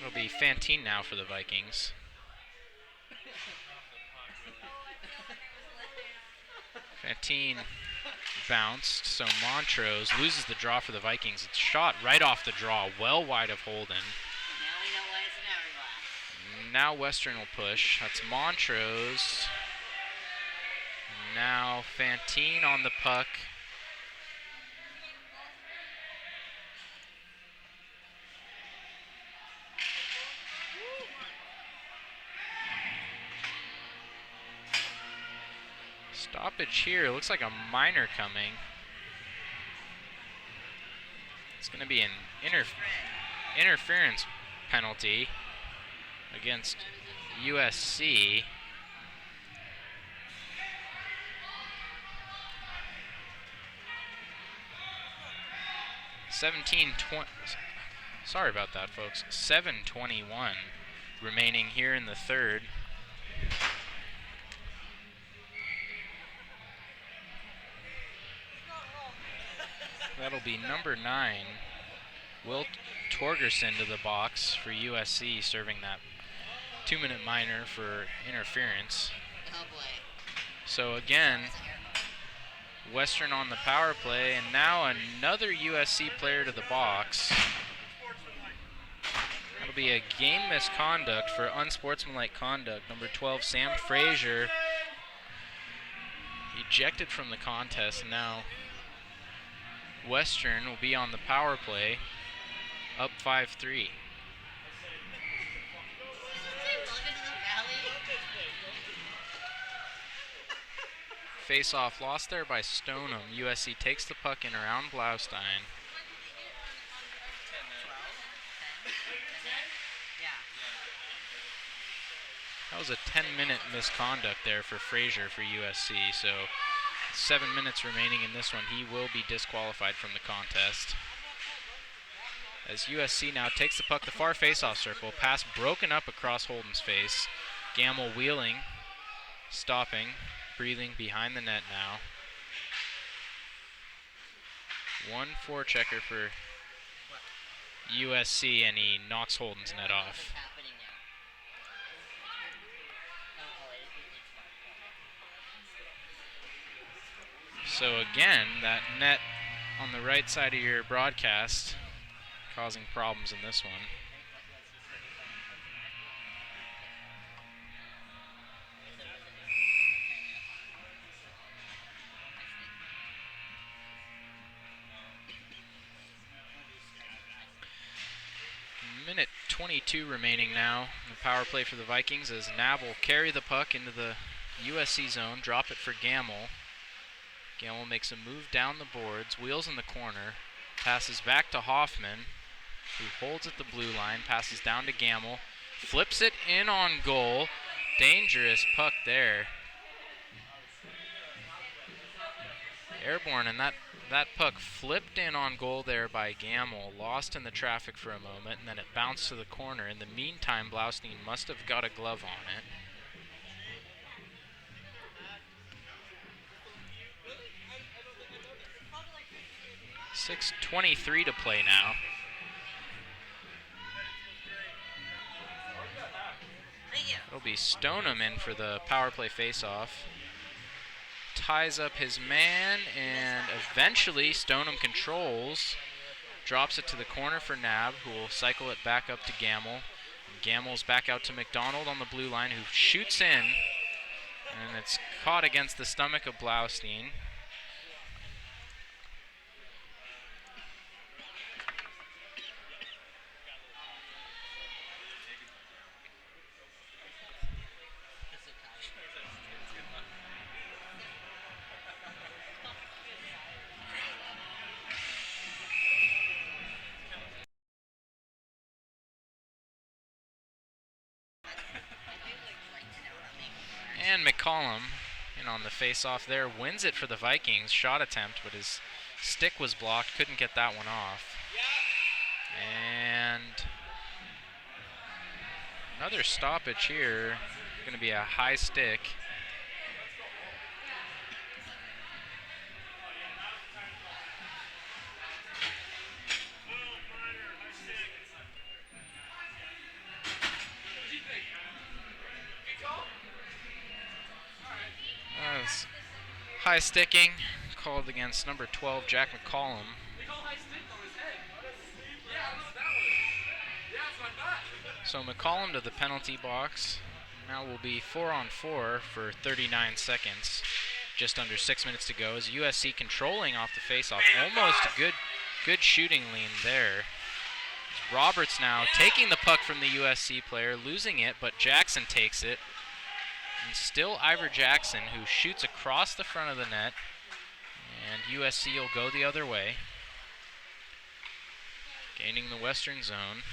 It'll be Fantine now for the Vikings. Fantine bounced, so Montrose loses the draw for the Vikings. It's shot right off the draw, well wide of Holden. Now Western will push. That's Montrose. Now Fantine on the puck. Stoppage here. Looks like a minor coming. It's going to be an interference penalty against USC. Sorry about that, folks. 7:21 remaining here in the third. That'll be number 9, Wilt Torgerson, to the box for USC, serving that 2-minute minor for interference. Oh boy. So again, Western on the power play, and now another USC player to the box. That'll be a game misconduct for unsportsmanlike conduct. Number 12, Sam Frazier, ejected from the contest. Now Western will be on the power play, up 5-3. Face-off lost there by Stoneham. USC takes the puck in around Blaustein. That was a 10-minute misconduct there for Frazier for USC, so 7 minutes remaining in this one. He will be disqualified from the contest. As USC now takes the puck, the far face-off circle. Pass broken up across Holden's face. Gamble wheeling, stopping, breathing behind the net now. 1 forechecker for USC, and he knocks Holden's net off. So again, that net on the right side of your broadcast causing problems in this one. Minute 22 remaining now. The power play for the Vikings as Nab will carry the puck into the USC zone, drop it for Gamble. Gamble makes a move down the boards, wheels in the corner, passes back to Hoffman, who holds at the blue line, passes down to Gamble, flips it in on goal. Dangerous puck there. Airborne, and that puck flipped in on goal there by Gamble, lost in the traffic for a moment, and then it bounced to the corner. In the meantime, Blaustein must have got a glove on it. 6:23 to play now. It'll be Stoneham in for the power play face-off. Ties up his man, and eventually Stoneham controls. Drops it to the corner for Nab, who will cycle it back up to Gamble. Gamble's back out to McDonald on the blue line, who shoots in, and it's caught against the stomach of Blaustein. Ryan McCollum in on the face-off there, wins it for the Vikings. Shot attempt, but his stick was blocked, couldn't get that one off. And another stoppage here. Going to be a high stick. High sticking called against number 12, Jack McCollum. So McCollum to the penalty box. Now will be 4-on-4 for 39 seconds. Just under 6 minutes to go as USC controlling off the faceoff. Almost a good shooting lean there. Roberts now taking the puck from the USC player, losing it, but Jackson takes it. And still Ivor Jackson, who shoots across the front of the net. And USC will go the other way, gaining the western zone.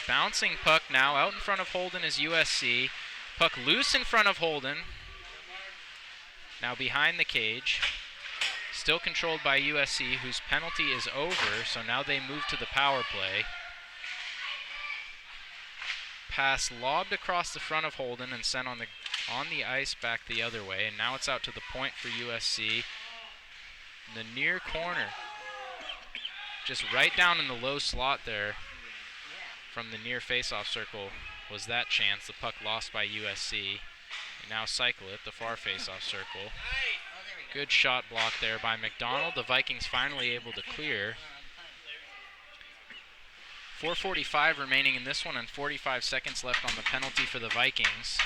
Bouncing puck now out in front of Holden is USC. Puck loose in front of Holden. Now behind the cage. Still controlled by USC, whose penalty is over, so now they move to the power play. Pass lobbed across the front of Holden and sent on the ice back the other way, and now it's out to the point for USC. In the near corner, just right down in the low slot there from the near face-off circle was that chance. The puck lost by USC. They now cycle it, the far face-off circle. Good shot block there by McDonald. The Vikings finally able to clear. 4:45 remaining in this one and 45 seconds left on the penalty for the Vikings.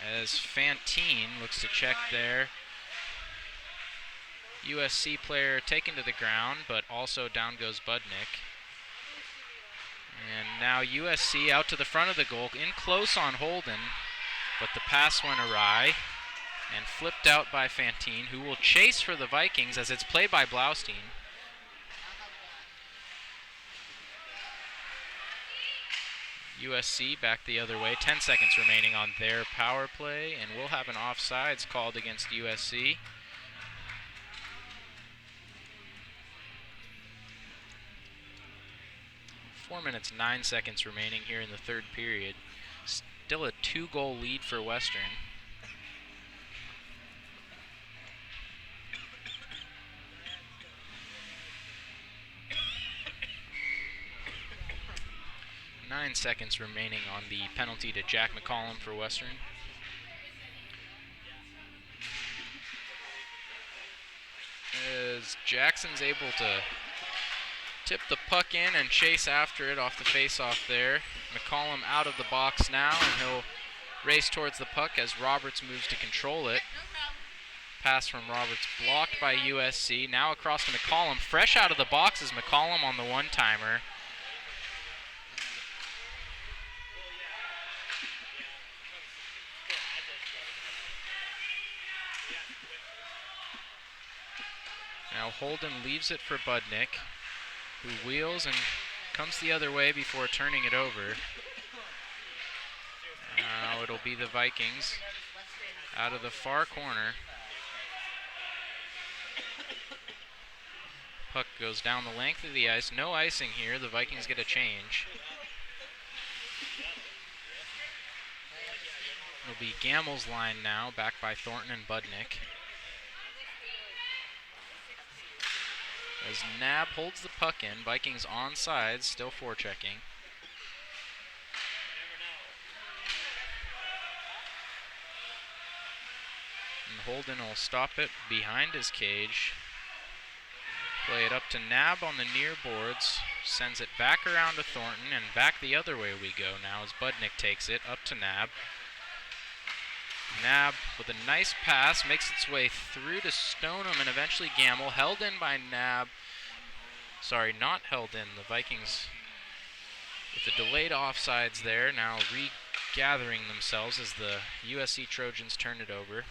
As Fantine looks to check there. USC player taken to the ground, but also down goes Budnick. And now USC out to the front of the goal, in close on Holden, but the pass went awry and flipped out by Fantine, who will chase for the Vikings as it's played by Blaustein. USC back the other way, 10 seconds remaining on their power play, and we'll have an offsides called against USC. Four minutes, 9 seconds remaining here in the third period. Still a 2-goal lead for Western. Nine seconds remaining on the penalty to Jack McCollum for Western. As Jackson's able to tip the puck in and chase after it off the face-off there. McCollum out of the box now, and he'll race towards the puck as Roberts moves to control it. Pass from Roberts blocked by USC. Now across to McCollum. Fresh out of the box is McCollum on the one-timer. Now Holden leaves it for Budnick, who wheels and comes the other way before turning it over. Now it'll be the Vikings out of the far corner. Puck goes down the length of the ice. No icing here. The Vikings get a change. It'll be Gamel's line now, backed by Thornton and Budnick. As Nab holds the puck in, Vikings onside, still forechecking. And Holden will stop it behind his cage. Play it up to Nab on the near boards. Sends it back around to Thornton, and back the other way we go now as Budnick takes it up to Nab. Nab with a nice pass makes its way through to Stoneham and eventually Gamble. Held in by Nab. Sorry, not held in. The Vikings with the delayed offsides there, now regathering themselves as the USC Trojans turn it over.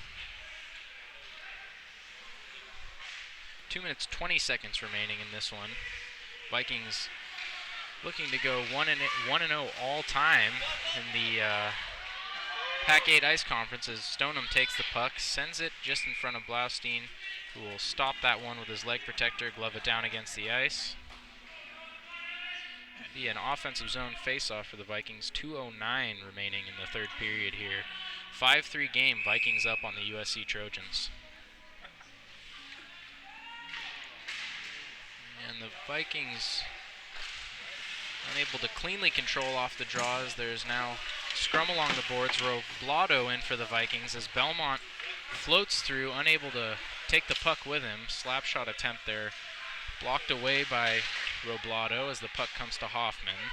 2 minutes, 20 seconds remaining in this one. Vikings looking to go 1-0 all time in the Pac 8 Ice Conference as Stoneham takes the puck, sends it just in front of Blaustein, who will stop that one with his leg protector, glove it down against the ice. Be an offensive zone faceoff for the Vikings. 2:09 remaining in the third period here. 5-3 game, Vikings up on the USC Trojans. And the Vikings unable to cleanly control off the draws. There's now scrum along the boards. Roblato in for the Vikings as Belmont floats through, unable to take the puck with him. Slap shot attempt there, blocked away by Roblato as the puck comes to Hoffman.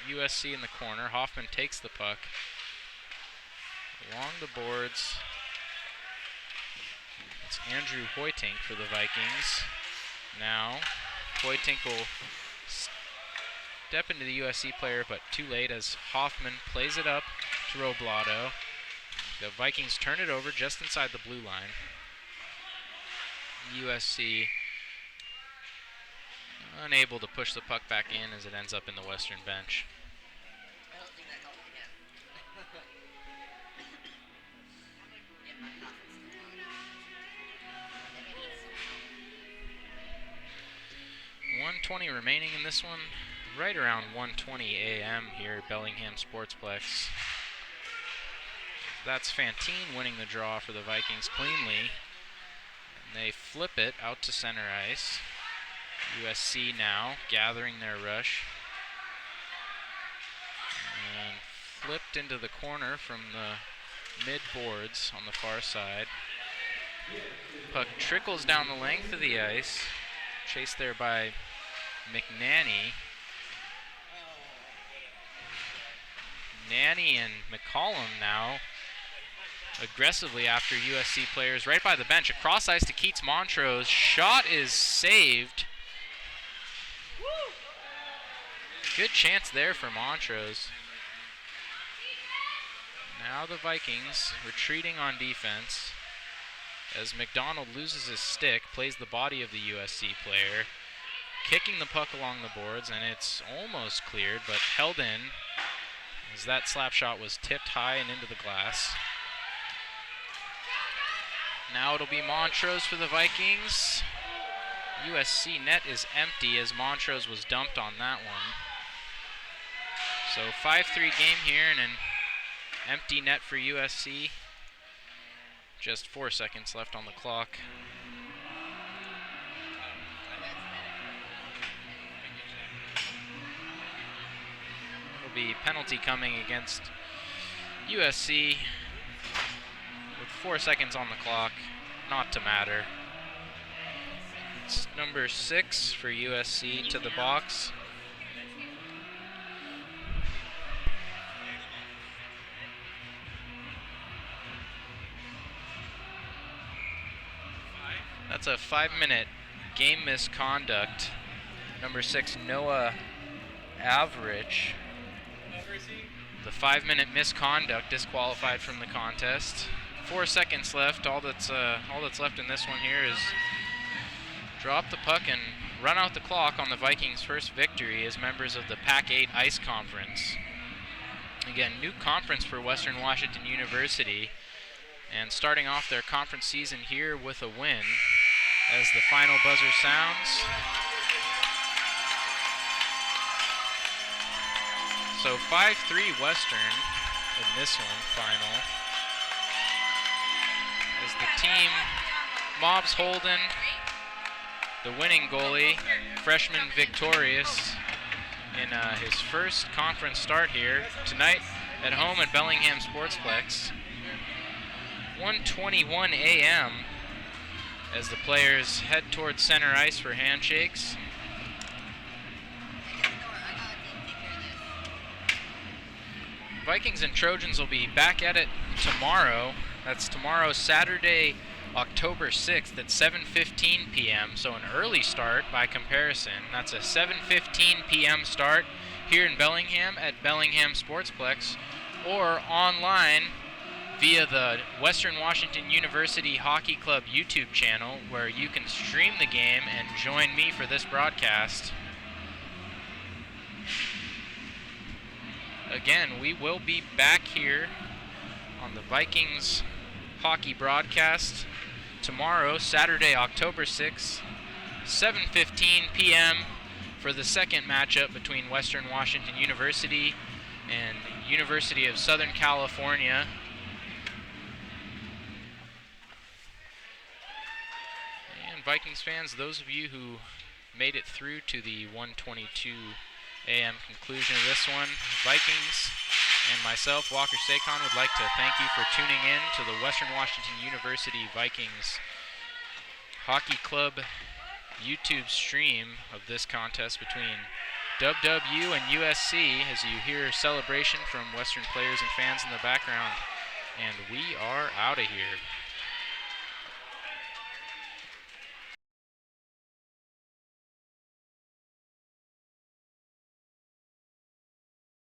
USC in the corner. Hoffman takes the puck along the boards. It's Andrew Hoytink for the Vikings. Now, Hoytink will step into the USC player, but too late as Hoffman plays it up to Roblato. The Vikings turn it over just inside the blue line. USC unable to push the puck back in as it ends up in the western bench. I don't think that helped again. Yeah, my confidence is low. Maybe I need some help. 1:20 remaining in this one. Right around 1:20 a.m. here at Bellingham Sportsplex. That's Fantine winning the draw for the Vikings cleanly. And they flip it out to center ice. USC now gathering their rush. And flipped into the corner from the mid boards on the far side. Puck trickles down the length of the ice. Chased there by McNanny. Nanny and McCollum now aggressively after USC players right by the bench. Across ice to Keats Montrose. Shot is saved. Good chance there for Montrose. Now the Vikings retreating on defense as McDonald loses his stick, plays the body of the USC player, kicking the puck along the boards, and it's almost cleared but held in as that slap shot was tipped high and into the glass. Now it'll be Montrose for the Vikings. USC net is empty as Montrose was dumped on that one. So 5-3 game here and an empty net for USC. Just 4 seconds left on the clock. It'll be penalty coming against USC with 4 seconds on the clock. Not to matter. It's number 6 for USC to the box. That's a 5-minute game misconduct. Number 6, Noah Average. The 5-minute misconduct disqualified from the contest. 4 seconds left. All that's left in this one here is drop the puck and run out the clock on the Vikings' first victory as members of the Pac 8 Ice Conference. Again, new conference for Western Washington University, and starting off their conference season here with a win as the final buzzer sounds. So 5-3 Western in this one, final. As the team mobs Holden, the winning goalie, freshman victorious in his first conference start here tonight at home at Bellingham Sportsplex. 1:21 a.m. as the players head towards center ice for handshakes. Vikings and Trojans will be back at it tomorrow. That's tomorrow, Saturday, October 6th at 7:15 p.m. So an early start by comparison. That's a 7:15 p.m. start here in Bellingham at Bellingham Sportsplex, or online via the Western Washington University Hockey Club YouTube channel, where you can stream the game and join me for this broadcast. Again, we will be back here on the Vikings hockey broadcast tomorrow, Saturday, October 6th, 7:15 p.m. for the second matchup between Western Washington University and University of Southern California. And Vikings fans, those of you who made it through to the 1:22 a.m. conclusion of this one, Vikings and myself, Walker Sakon, would like to thank you for tuning in to the Western Washington University Vikings Hockey Club YouTube stream of this contest between WWU and USC, as you hear celebration from Western players and fans in the background. And we are out of here.